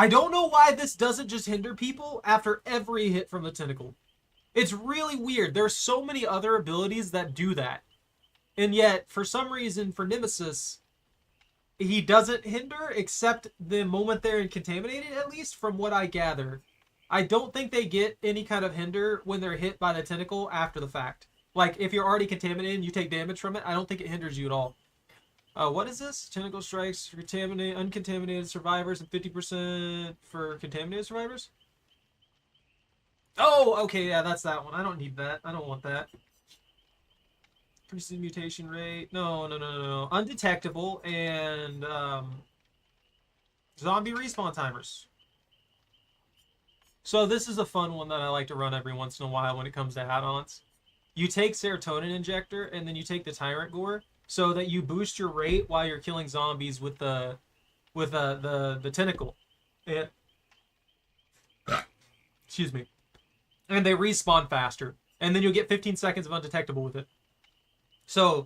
don't know why this doesn't just hinder people after every hit from the tentacle. It's really weird. There's so many other abilities that do that. And yet, for some reason, for Nemesis, he doesn't hinder except the moment they're contaminated, at least from what I gather. I don't think they get any kind of hinder when they're hit by the tentacle after the fact. Like, if you're already contaminated and you take damage from it, I don't think it hinders you at all. What is this? Tentacle strikes uncontaminated survivors and 50% for contaminated survivors? Oh, okay, yeah, that's that one. I don't need that. I don't want that. Increases mutation rate. No. Undetectable and zombie respawn timers. So this is a fun one that I like to run every once in a while when it comes to add-ons. You take Serotonin Injector and then you take the Tyrant Gore so that you boost your rate while you're killing zombies with the tentacle. And, excuse me. And they respawn faster. And then you'll get 15 seconds of undetectable with it. So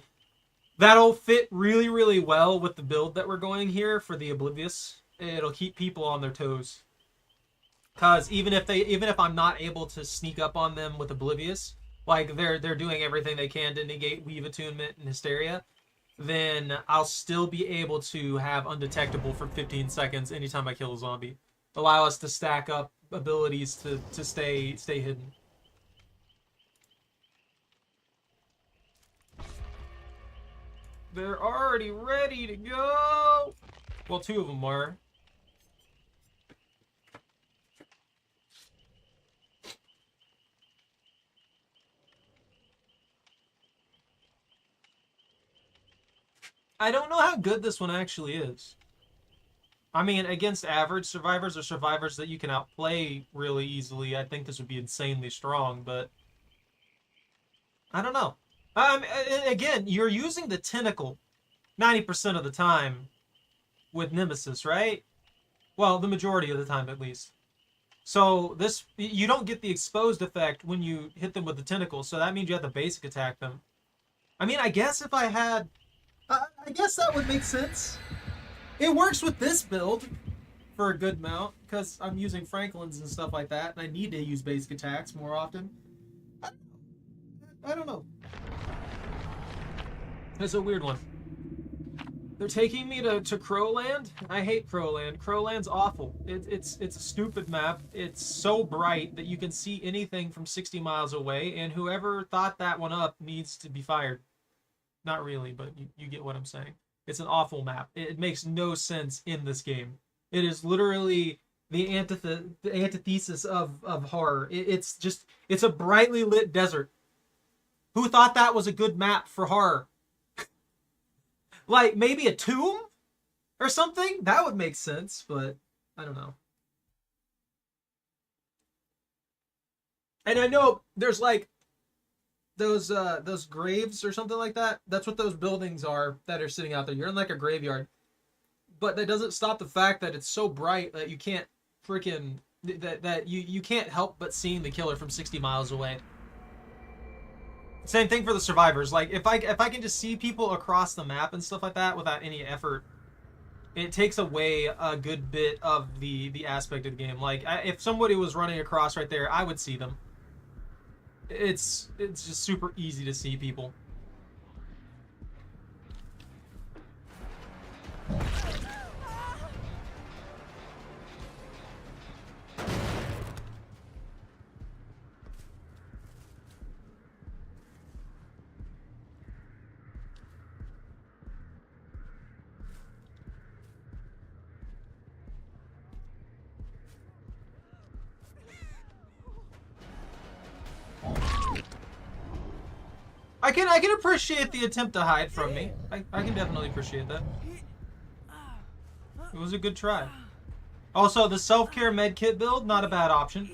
That'll fit really, really well with the build that we're going here for the Oblivious. It'll keep people on their toes. Cause even if I'm not able to sneak up on them with Oblivious, like they're doing everything they can to negate Weave Attunement and Hysteria, then I'll still be able to have Undetectable for 15 seconds anytime I kill a zombie. Allow us to stack up abilities to stay hidden. They're already ready to go! Well, two of them are. I don't know how good this one actually is. I mean, against average survivors or survivors that you can outplay really easily, I think this would be insanely strong, but I don't know. Again, you're using the tentacle 90% of the time with Nemesis, right? Well, the majority of the time at least. So this, you don't get the exposed effect when you hit them with the tentacle, so that means you have to basic attack them. I mean, I guess if I had... I guess that would make sense. It works with this build for a good amount, because I'm using Franklin's and stuff like that, and I need to use basic attacks more often. I don't know. It's a weird one. They're taking me to Crowland. I hate Crowland. Crowland's awful. It's a stupid map. It's so bright that you can see anything from 60 miles away, and whoever thought that one up needs to be fired. Not really, but you get what I'm saying. It's an awful map. It makes no sense in this game. It is literally the antithesis of horror. It's a brightly lit desert. Who thought that was a good map for horror? Like, maybe a tomb? Or something? That would make sense, but I don't know. And I know there's like those graves or something like that. That's what those buildings are that are sitting out there. You're in like a graveyard. But that doesn't stop the fact that it's so bright that you can't freaking... That you can't help but seeing the killer from 60 miles away. Same thing for the survivors. Like, if I can just see people across the map and stuff like that without any effort, it takes away a good bit of the aspect of the game. Like, if somebody was running across right there, I would see them. It's just super easy to see people. I can appreciate the attempt to hide from me. I can definitely appreciate that. It was a good try. Also, the self-care medkit build, not a bad option.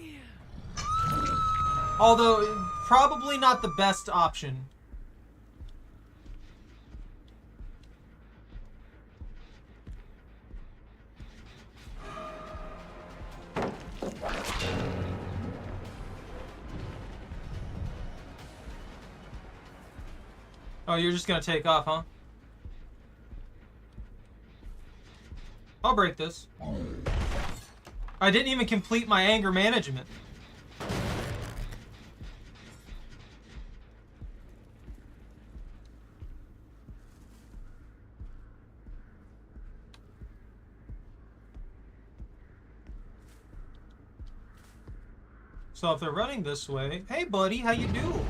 Although, probably not the best option. Oh, you're just gonna take off, huh? I'll break this. I didn't even complete my anger management. So if they're running this way... Hey, buddy, how you doing?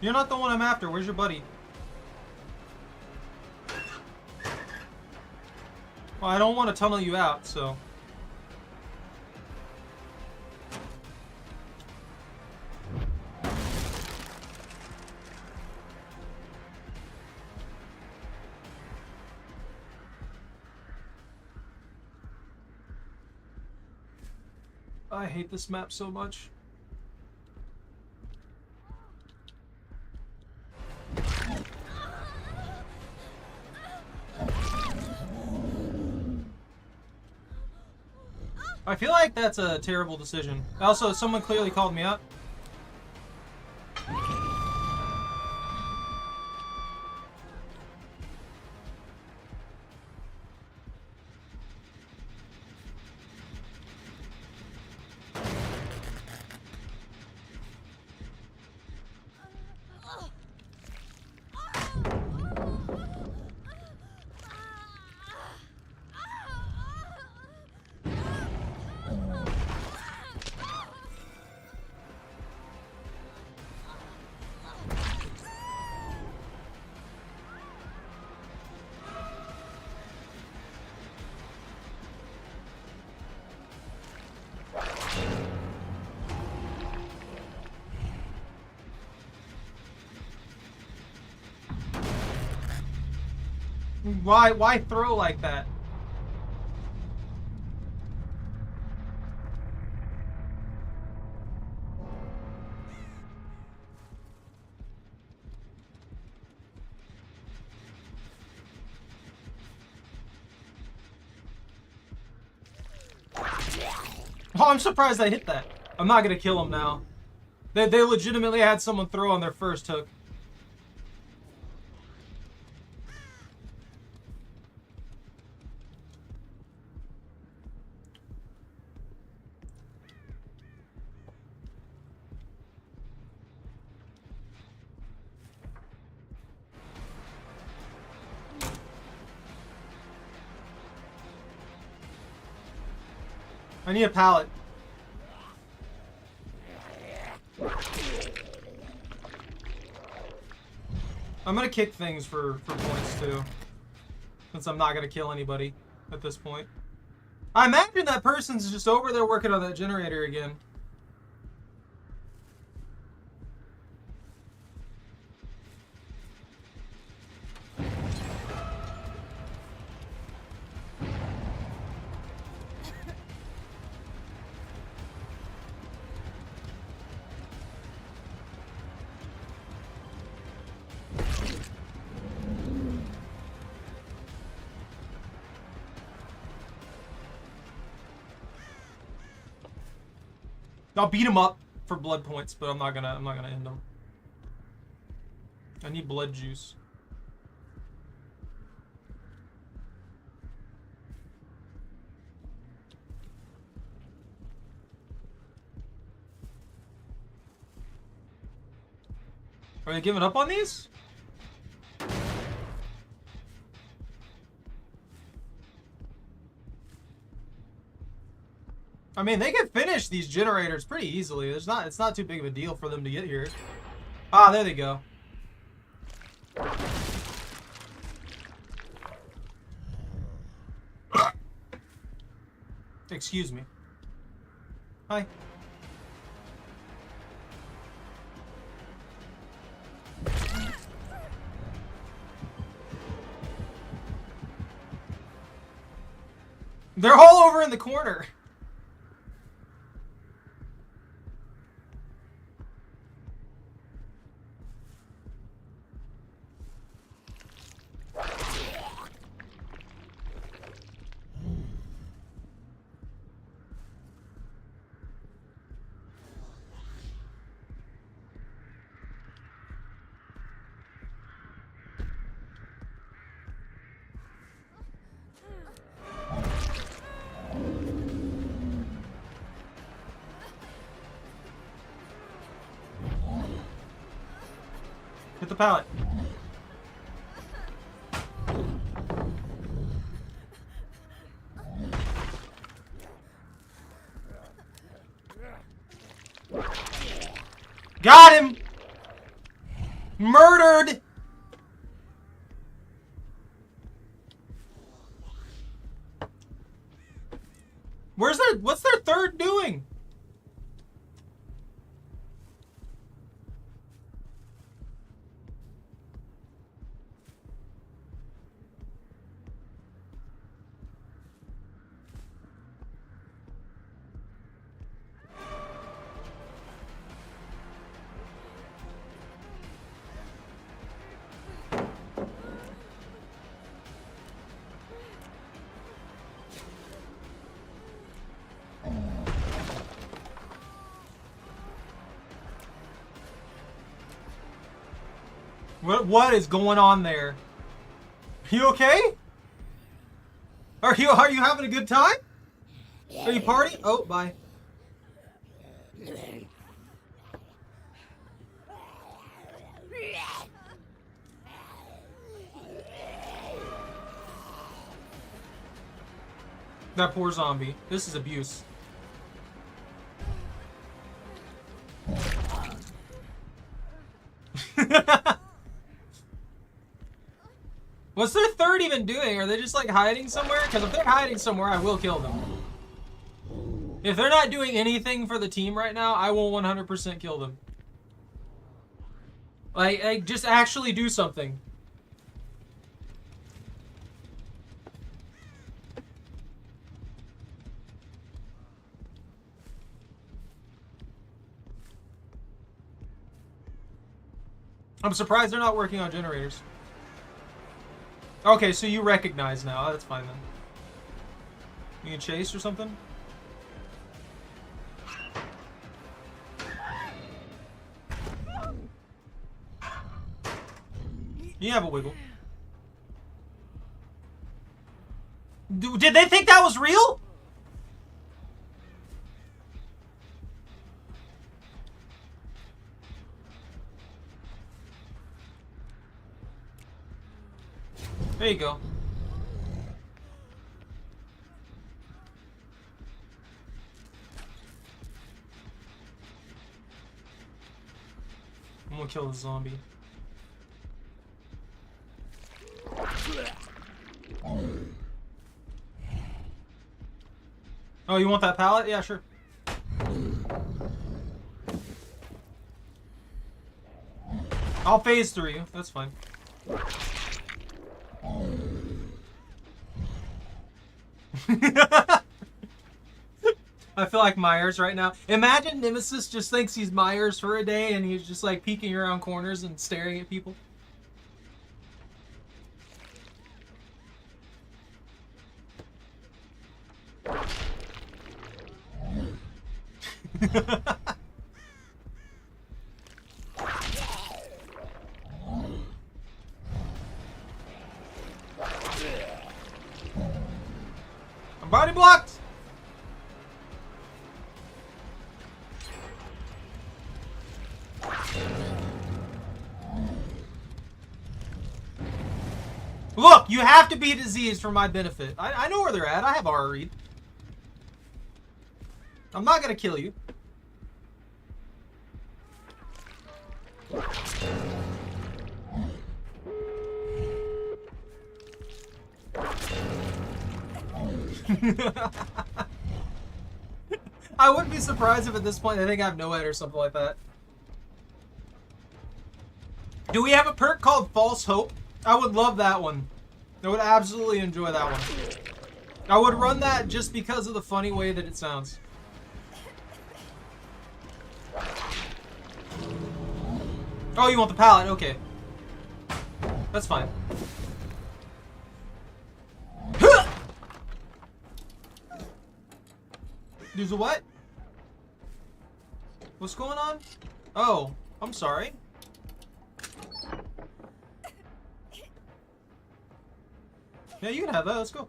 You're not the one I'm after. Where's your buddy? Well, I don't want to tunnel you out, so... I hate this map so much. I feel like that's a terrible decision. Also, someone clearly called me out. Why throw like that? Oh, I'm surprised I hit that. I'm not gonna kill him now. They legitimately had someone throw on their first hook. I need a pallet. I'm gonna kick things for points too. Since I'm not gonna kill anybody at this point. I imagine that person's just over there working on that generator again. I'll beat him up for blood points, but I'm not gonna end him. I need blood juice. Are they giving up on these? I mean, they can finish these generators pretty easily. It's not too big of a deal for them to get here. Ah, there they go. Excuse me. Hi. They're all over in the corner. Hit the pallet. Got him! Murdered! What's their third doing? What is going on there? You okay? Are you having a good time? Are you partying? Oh, bye. That poor zombie. This is abuse. What's their third even doing? Are they just like hiding somewhere? Because if they're hiding somewhere, I will kill them. If they're not doing anything for the team right now, I will 100% kill them. Like, just actually do something. I'm surprised they're not working on generators. Okay, so you recognize now. Oh, that's fine then. You can chase or something? You have a wiggle. Did they think that was real? There you go. I'm gonna kill the zombie. Oh, you want that pallet? Yeah, sure. I'll phase through you. That's fine. I feel like Myers right now. Imagine Nemesis just thinks he's Myers for a day and he's just like peeking around corners and staring at people. I'm body blocked! Look, you have to be diseased for my benefit. I know where they're at. I have aura read. I'm not gonna kill you. I wouldn't be surprised if at this point they think I have no head or something like that. Do we have a perk called False Hope? I would love that one. I would absolutely enjoy that one. I would run that just because of the funny way that it sounds. Oh, you want the pallet? Okay. That's fine. There's a what? What's going on? Oh, I'm sorry. Yeah, you can have that. Let's go.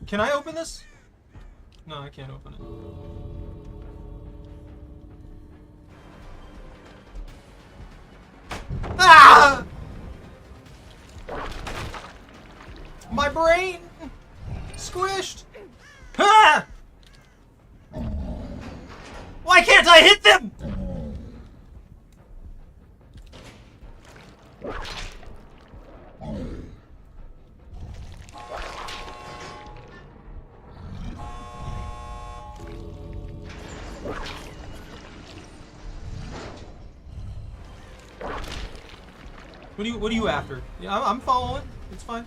Can I open this? No, I can't open it. Ah! My brain squished. Ah! Why can't I hit them? What are you after? Yeah, I'm following. It's fine.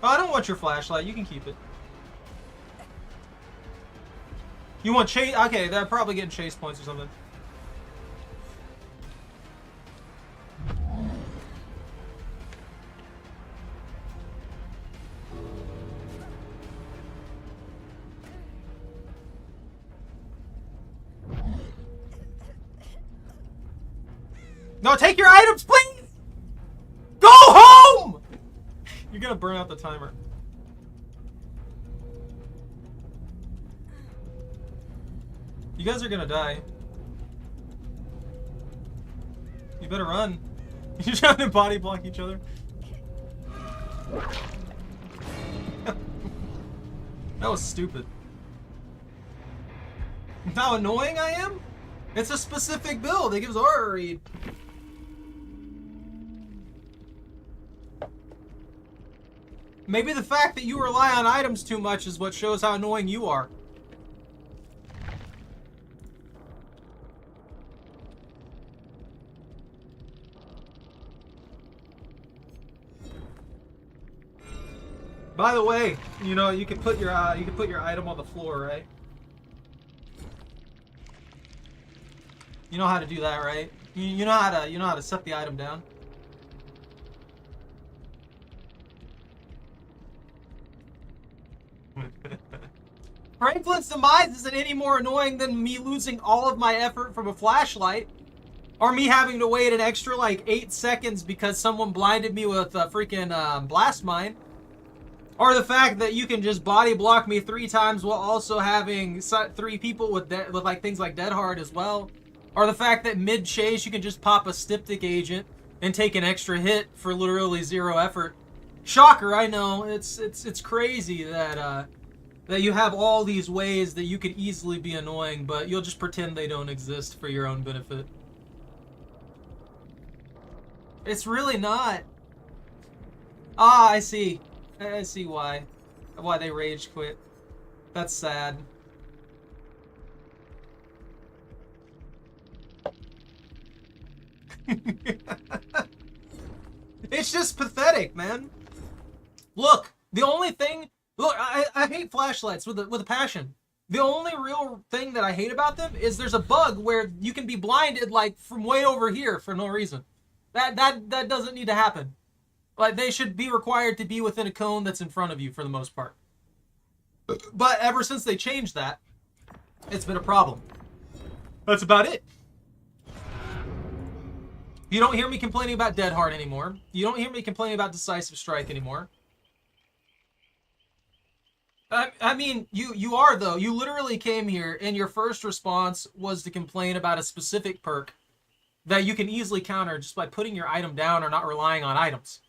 Oh, I don't want your flashlight. You can keep it. You want chase? Okay, they're probably getting chase points or something. No, take your items, please! Go home! You're gonna burn out the timer. You guys are gonna die. You better run. You're trying to body block each other. That was stupid. How annoying I am? It's a specific build. It gives aura read. Maybe the fact that you rely on items too much is what shows how annoying you are. By the way, you know you can put your item on the floor, right? You know how to do that, right? You know how to set the item down. Franklin's demise isn't any more annoying than me losing all of my effort from a flashlight, or me having to wait an extra like 8 seconds because someone blinded me with a freaking blast mine. Or the fact that you can just body block me 3 times while also having 3 people with like things like Dead Hard as well. Or the fact that mid-chase you can just pop a styptic agent and take an extra hit for literally 0 effort. Shocker, I know. It's crazy that that you have all these ways that you could easily be annoying, but you'll just pretend they don't exist for your own benefit. It's really not. Ah, I see. I see why they rage quit. That's sad. It's just pathetic, man. Look, the only thing. Look, I hate flashlights with a passion. The only real thing that I hate about them is there's a bug where you can be blinded like from way over here for no reason. That doesn't need to happen. Like, they should be required to be within a cone that's in front of you for the most part. But ever since they changed that, it's been a problem. That's about it. You don't hear me complaining about Dead Hard anymore. You don't hear me complaining about Decisive Strike anymore. I mean, you are, though. You literally came here, and your first response was to complain about a specific perk that you can easily counter just by putting your item down or not relying on items.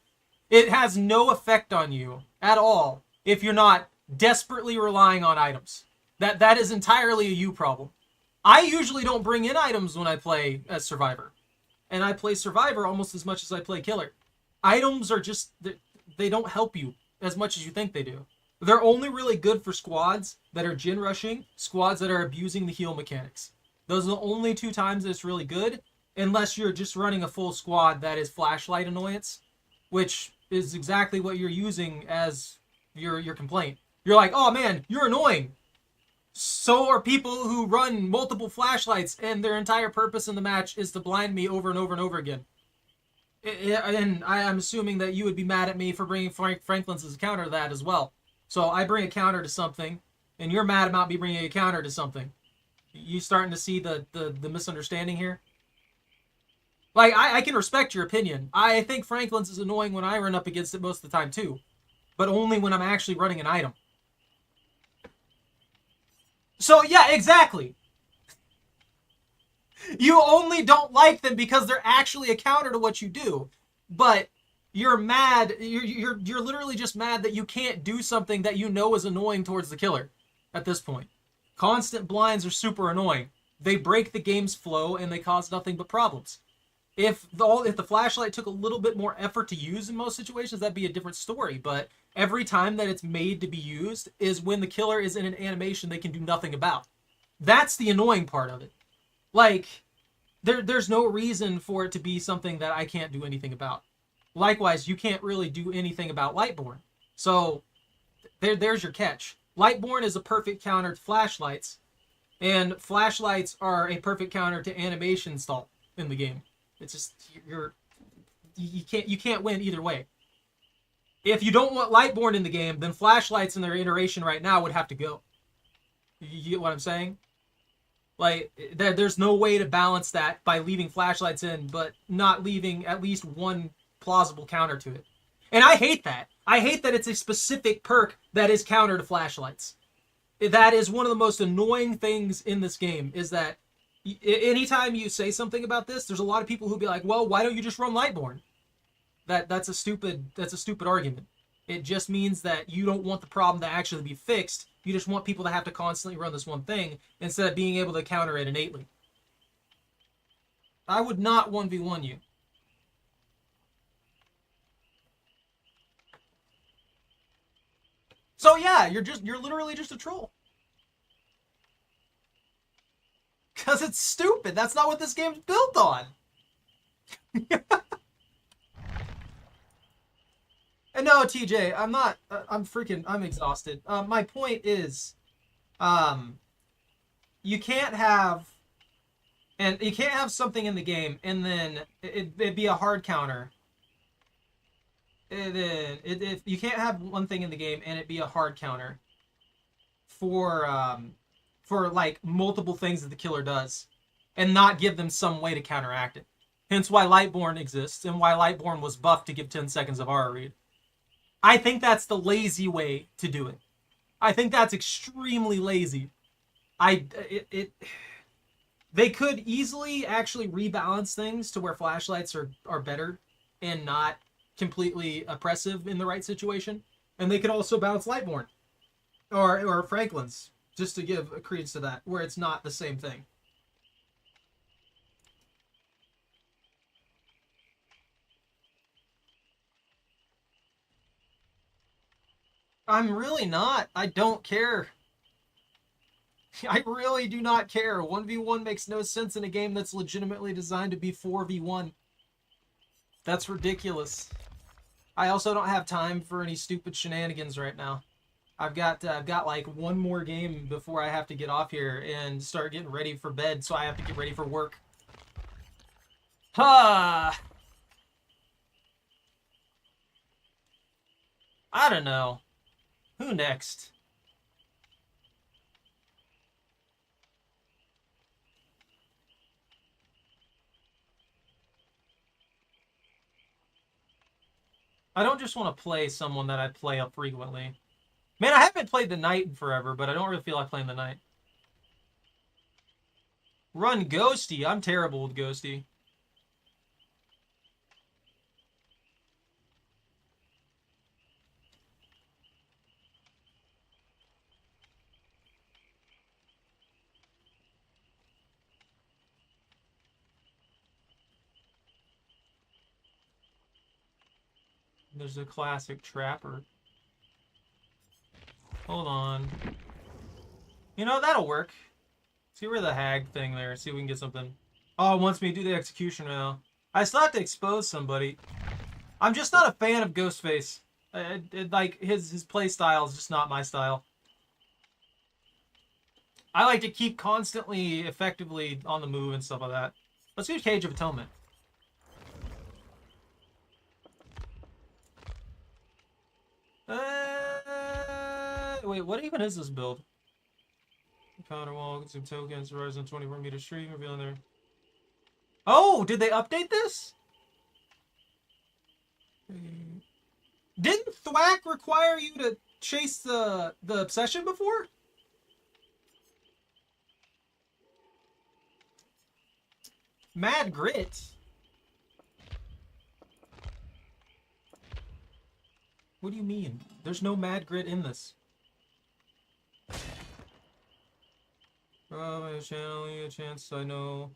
It has no effect on you at all if you're not desperately relying on items. That is entirely a you problem. I usually don't bring in items when I play as Survivor. And I play Survivor almost as much as I play Killer. Items are just, they don't help you as much as you think they do. They're only really good for squads that are gin rushing, squads that are abusing the heal mechanics. Those are the only 2 times that it's really good, unless you're just running a full squad that is flashlight annoyance, which is exactly what you're using as your complaint. You're like, oh man, you're annoying. So are people who run multiple flashlights and their entire purpose in the match is to blind me over and over and over again. And I'm assuming that you would be mad at me for bringing Franklin's as a counter to that as well. So I bring a counter to something, and you're mad about me bringing a counter to something. You starting to see the misunderstanding here? Like, I can respect your opinion. I think Franklin's is annoying when I run up against it most of the time, too. But only when I'm actually running an item. So, yeah, exactly. You only don't like them because they're actually a counter to what you do. But you're mad. You're literally just mad that you can't do something that you know is annoying towards the killer at this point. Constant blinds are super annoying. They break the game's flow, and they cause nothing but problems. If the flashlight took a little bit more effort to use in most situations, that'd be a different story. But every time that it's made to be used is when the killer is in an animation they can do nothing about. That's the annoying part of it. Like, there's no reason for it to be something that I can't do anything about. Likewise, you can't really do anything about Lightborn. So, there's your catch. Lightborn is a perfect counter to flashlights, and flashlights are a perfect counter to animation stall in the game. It's just you can't win either way. If you don't want Lightborn in the game, then flashlights in their iteration right now would have to go. You get what I'm saying? Like, there's no way to balance that by leaving flashlights in, but not leaving at least one plausible counter to it. And I hate that. I hate that it's a specific perk that is counter to flashlights. That is one of the most annoying things in this game, is that anytime you say something about this, there's a lot of people who be like, well, why don't you just run Lightborn? That's a stupid argument. It just means that you don't want the problem to actually be fixed. You just want people to have to constantly run this one thing instead of being able to counter it innately. I would not 1v1 you. So yeah, you're literally just a troll. Cause it's stupid. That's not what this game's built on. And no, TJ, I'm not. I'm exhausted. My point is, you can't have, and you can't have something in the game and then it'd be a hard counter. If you can't have one thing in the game and it be a hard counter for like multiple things that the killer does, and not give them some way to counteract it. Hence why Lightborn exists and why Lightborn was buffed to give 10 seconds of aura read. I think that's the lazy way to do it. I think that's extremely lazy. They could easily actually rebalance things to where flashlights are better and not completely oppressive in the right situation. And they could also balance Lightborn or Franklin's, just to give a credence to that, where it's not the same thing. I'm really not. I don't care. I really do not care. 1v1 makes no sense in a game that's legitimately designed to be 4v1. That's ridiculous. I also don't have time for any stupid shenanigans right now. I've got like one more game before I have to get off here and start getting ready for bed, so I have to get ready for work. Ha! I don't know. Who next? I don't just want to play someone that I play up frequently. Man, I haven't played the Knight in forever, but I don't really feel like playing the Knight. Run Ghosty. I'm terrible with Ghosty. There's a classic Trapper. Hold on. You know, that'll work. See where the hag thing there. See if we can get something. Oh, it wants me to do the execution now. I still have to expose somebody. I'm just not a fan of Ghostface. Like, his play style is just not my style. I like to keep constantly, effectively on the move and stuff like that. Let's do Cage of Atonement. Wait, what even is this build? Counter wall, consume tokens, rise on 24-meter stream, revealing their... Oh, did they update this? Didn't Thwack require you to chase the obsession before? Mad Grit? What do you mean? There's no Mad Grit in this. Oh, my channeling a chance I know.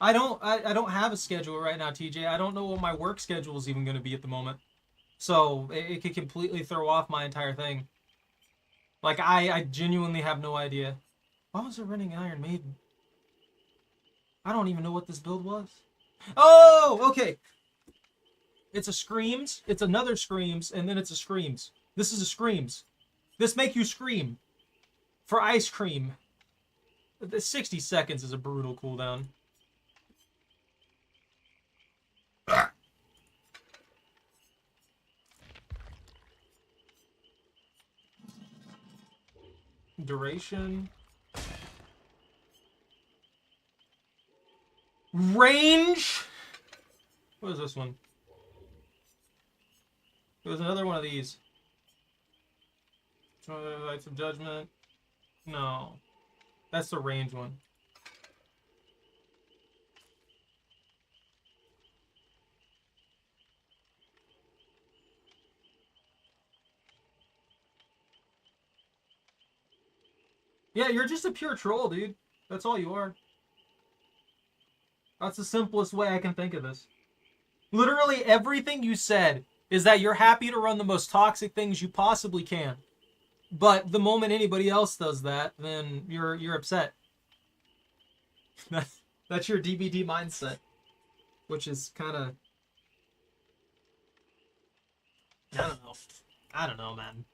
I don't have a schedule right now, TJ. I don't know what my work schedule is even going to be at the moment. So it could completely throw off my entire thing. Like, I genuinely have no idea. Why was it running Iron Maiden? I don't even know what this build was. Oh, okay. It's a Screams, it's another Screams, and then it's a Screams. This is a Screams. This make you scream. For ice cream. The 60 seconds is a brutal cooldown. Duration. Range. What is this one? There's another one of these. Lights of Judgment. No. That's the range one. Yeah, you're just a pure troll, dude. That's all you are. That's the simplest way I can think of this. Literally everything you said is that you're happy to run the most toxic things you possibly can. But the moment anybody else does that, then you're upset. That's your DBD mindset, which is kind of, I don't know, man.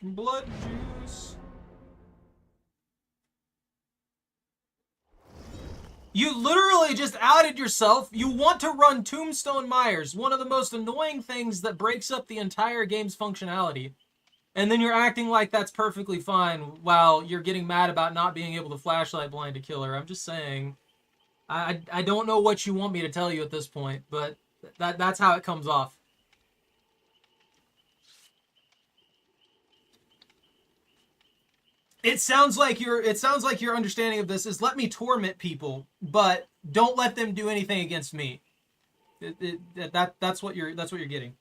Blood juice. You literally just outed yourself. You want to run Tombstone Myers, one of the most annoying things that breaks up the entire game's functionality. And then you're acting like that's perfectly fine while you're getting mad about not being able to flashlight blind a killer. I'm just saying. I don't know what you want me to tell you at this point, but that's how it comes off. It sounds like your understanding of this is let me torment people, but don't let them do anything against me. That's what you're getting.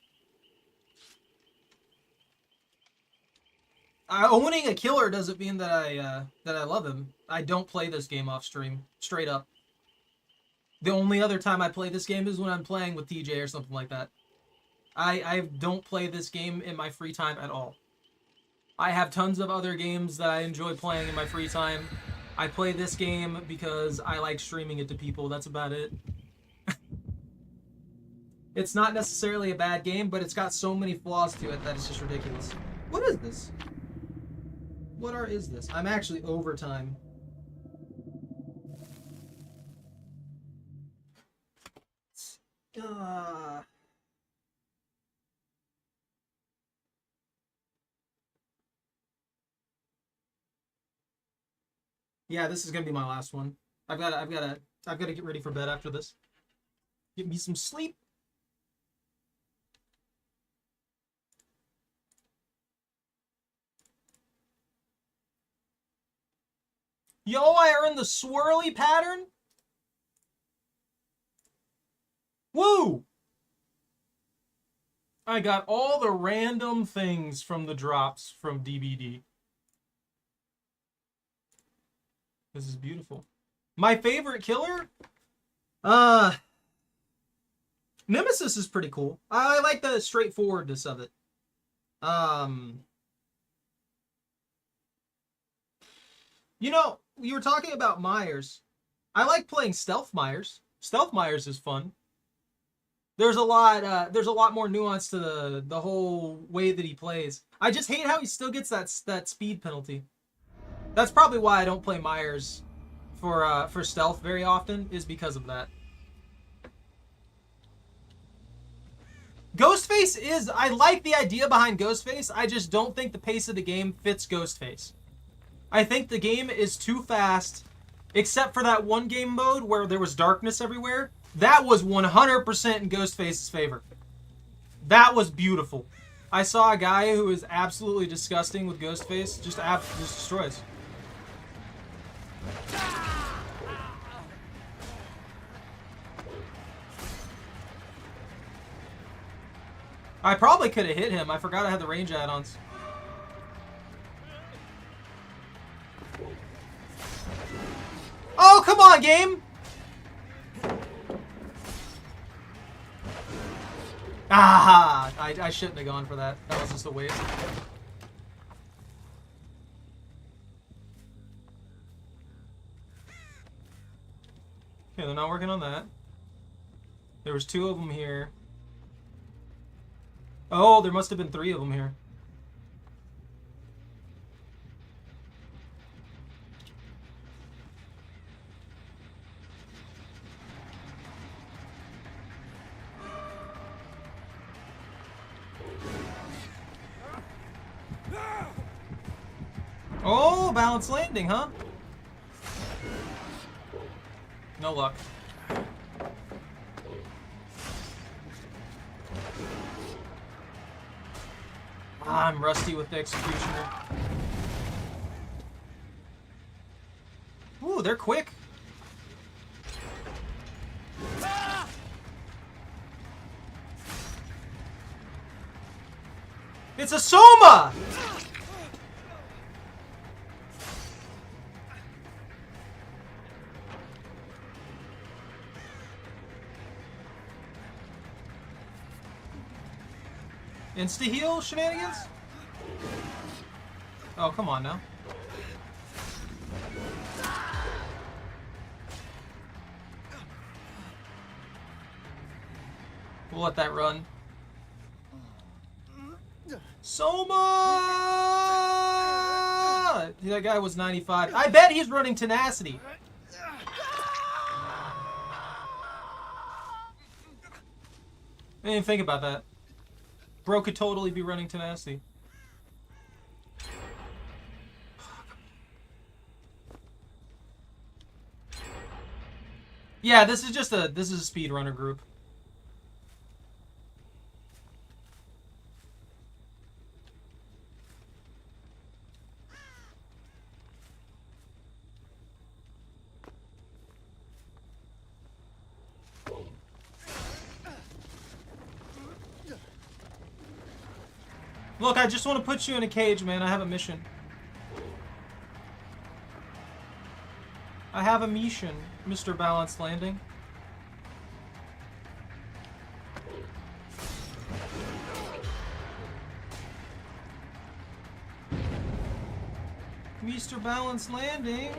Owning a killer doesn't mean that I love him. I don't play this game off stream, straight up. The only other time I play this game is when I'm playing with TJ or something like that. I don't play this game in my free time at all. I have tons of other games that I enjoy playing in my free time. I play this game because I like streaming it to people. That's about it. It's not necessarily a bad game, but it's got so many flaws to it that it's just ridiculous. What is this? Is this? I'm actually overtime. Yeah, this is gonna be my last one. I've gotta get ready for bed after this. Get me some sleep. Yo, I earned the swirly pattern. Woo! I got all the random things from the drops from DBD. This is beautiful. My favorite killer? Nemesis is pretty cool. I like the straightforwardness of it. You know, you were talking about Myers. I like playing Stealth Myers. Stealth Myers is fun. There's a lot more nuance to the whole way that he plays. I just hate how he still gets that speed penalty. That's probably why I don't play Myers for stealth very often, is because of that. Ghostface is... I like the idea behind Ghostface, I just don't think the pace of the game fits Ghostface. I think the game is too fast, except for that one game mode where there was darkness everywhere. That was 100% in Ghostface's favor. That was beautiful. I saw a guy who is absolutely disgusting with Ghostface, just destroys. I probably could have hit him. I forgot I had the range add-ons. Oh, come on, game! Ah! I shouldn't have gone for that. That was just a waste. Okay, they're not working on that. There was 2 of them here. Oh, there must have been 3 of them here. No balanced landing, huh? No luck. Ah, I'm rusty with the Executioner. Ooh, they're quick. It's a Soma! Insta-heal shenanigans? Oh, come on now. We'll let that run. Soma! That guy was 95. I bet he's running Tenacity. I didn't think about that. Bro could totally be running Tenacity. Yeah, this is a speedrunner group. Look, I just want to put you in a cage, man. I have a mission. I have a mission, Mr. Balanced Landing. Mr. Balanced Landing.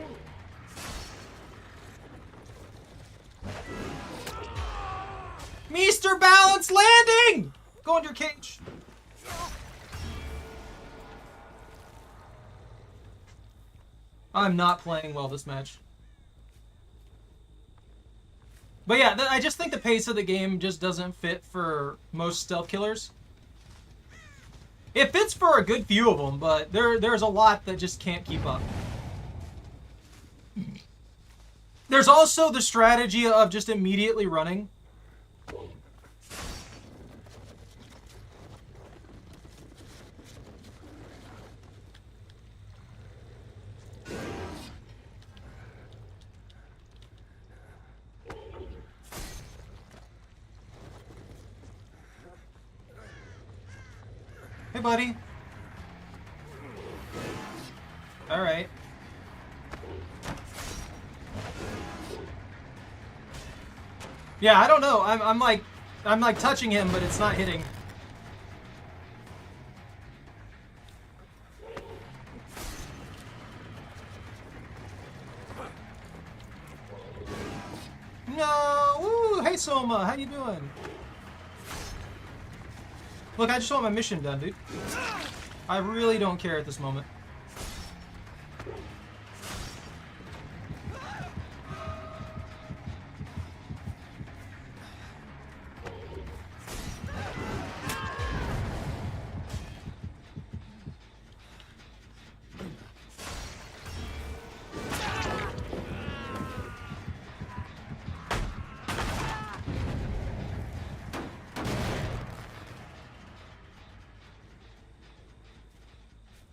Mr. Balanced Landing! Go into your cage. I'm not playing well this match. But yeah, I just think the pace of the game just doesn't fit for most stealth killers. It fits for a good few of them, but there's a lot that just can't keep up. There's also the strategy of just immediately running. Hey, buddy. All right. Yeah, I don't know. I'm like touching him, but it's not hitting. No. Woo. Hey, Soma. How you doing? Look, I just want my mission done, dude. I really don't care at this moment.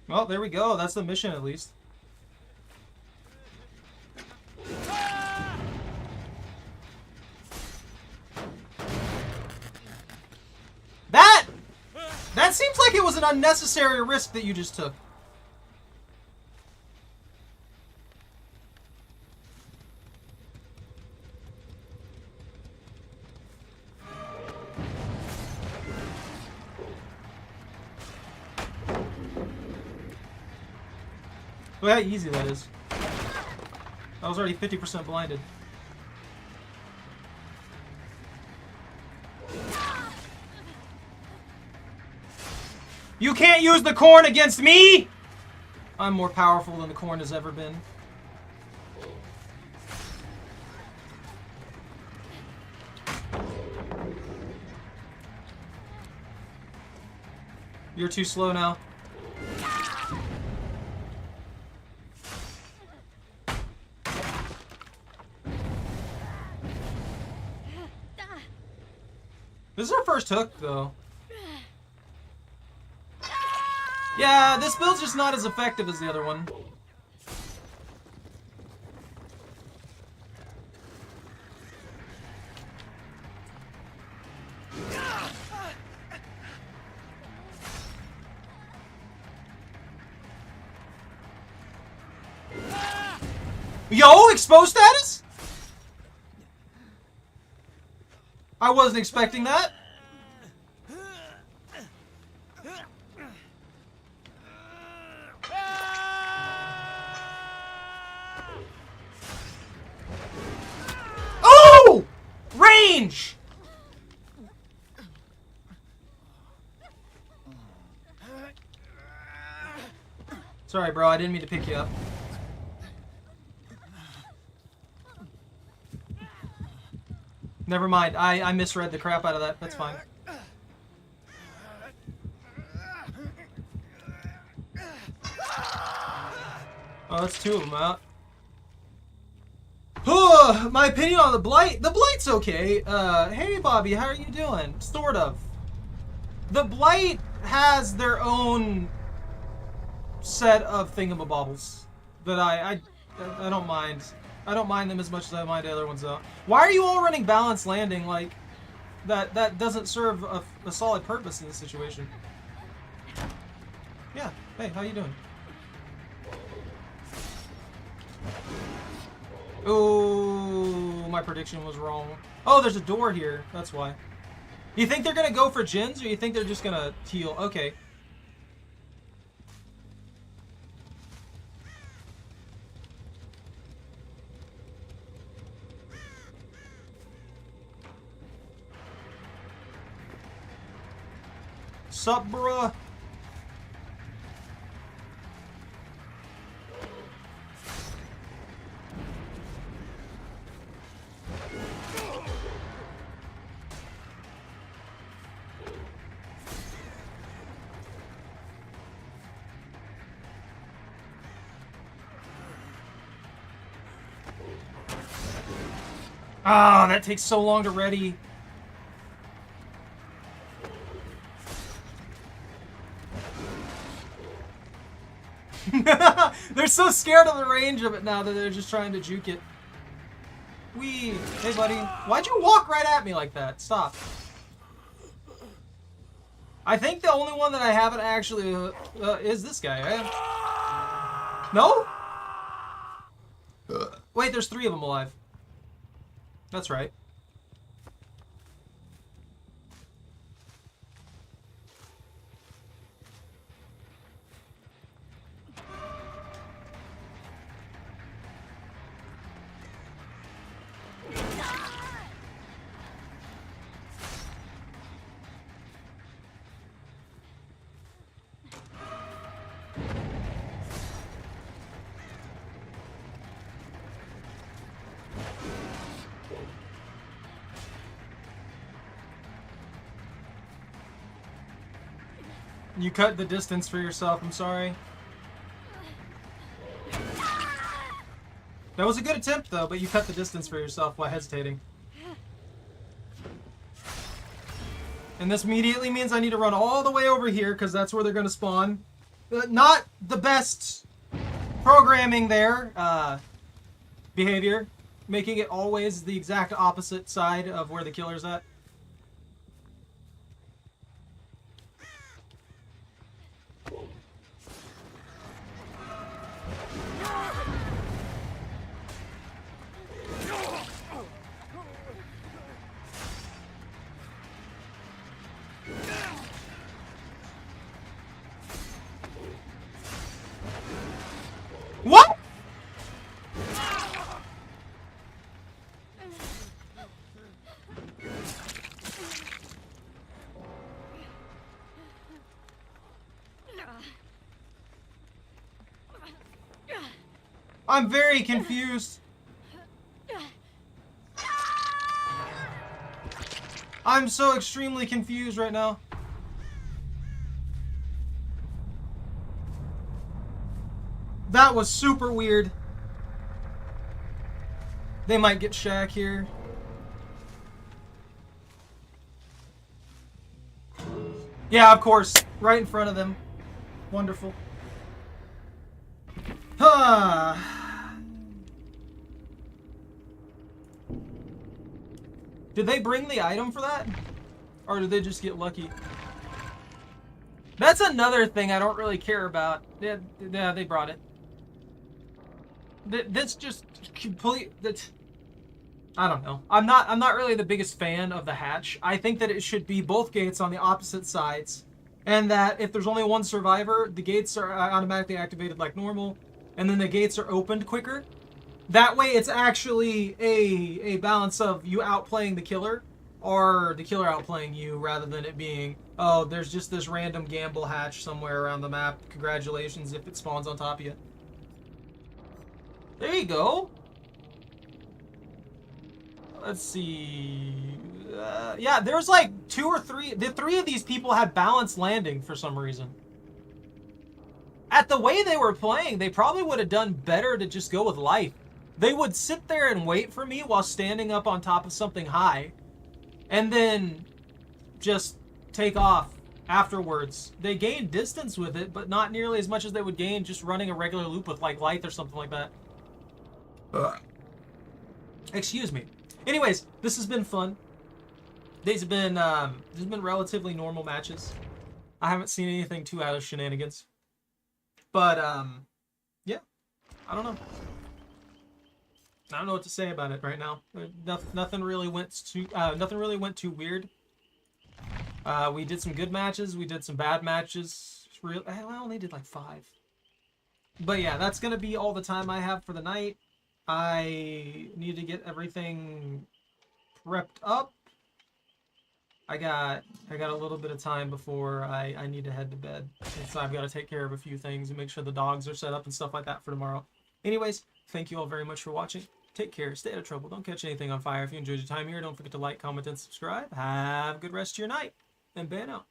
Well, there we go. That's the mission, at least. That seems like it was an unnecessary risk that you just took. Look how easy that is. I was already 50% blinded. You can't use the corn against me! I'm more powerful than the corn has ever been. You're too slow now. This is our first hook, though. Yeah, this build's just not as effective as the other one. Yo, exposed status? I wasn't expecting that. Oh! Range! Sorry, bro. I didn't mean to pick you up. Never mind. I misread the crap out of that. That's fine. Oh, that's two of them out. My opinion on the Blight. The Blight's okay. Hey, Bobby, how are you doing? Sort of. The Blight has their own set of thingamabobbles that I don't mind. I don't mind them as much as I mind the other ones, though. Why are you all running balanced landing? Like, that doesn't serve a solid purpose in this situation. Yeah. Hey, how you doing? Oh, my prediction was wrong. Oh, there's a door here. That's why. You think they're gonna go for Jins, or you think they're just gonna heal? Okay. Sup, bruh? Ah, that takes so long to ready. They're so scared of the range of it now that they're just trying to juke it. Wee. Hey, buddy. Why'd you walk right at me like that? Stop. I think the only one that I haven't actually is this guy, right? No? Wait, there's 3 of them alive. That's right. You cut the distance for yourself, I'm sorry. That was a good attempt, though, but you cut the distance for yourself while hesitating. And this immediately means I need to run all the way over here, because that's where they're going to spawn. Not the best programming there. Behavior. Making it always the exact opposite side of where the killer's at. What? I'm very confused. I'm so extremely confused right now. That was super weird. They might get Shaq here. Yeah, of course. Right in front of them. Wonderful. Huh. Did they bring the item for that? Or did they just get lucky? That's another thing I don't really care about. Yeah, they brought it. That's just complete. I don't know. I'm not really the biggest fan of the hatch. I think that it should be both gates on the opposite sides, and that if there's only one survivor, the gates are automatically activated like normal, and then the gates are opened quicker. That way, it's actually a balance of you outplaying the killer, or the killer outplaying you, rather than it being, oh, there's just this random gamble hatch somewhere around the map. Congratulations if it spawns on top of you. There you go. Let's see. Yeah, there's like 2 or 3. The 3 of these people had balanced landing for some reason. At the way they were playing, they probably would have done better to just go with life. They would sit there and wait for me while standing up on top of something high, and then just take off afterwards. They gained distance with it, but not nearly as much as they would gain just running a regular loop with like light or something like that. Excuse me. Anyways, this has been fun. These have been relatively normal matches. I haven't seen anything too out of shenanigans. But yeah, I don't know. I don't know what to say about it right now. Nothing really went too weird. We did some good matches. We did some bad matches. I only did like 5. But yeah, that's gonna be all the time I have for the night. I need to get everything prepped up. I got a little bit of time before I need to head to bed, since I've got to take care of a few things and make sure the dogs are set up and stuff like that for tomorrow. Anyways, thank you all very much for watching. Take care, stay out of trouble, don't catch anything on fire. If you enjoyed your time here, don't forget to like, comment, and subscribe. Have a good rest of your night, and ban out.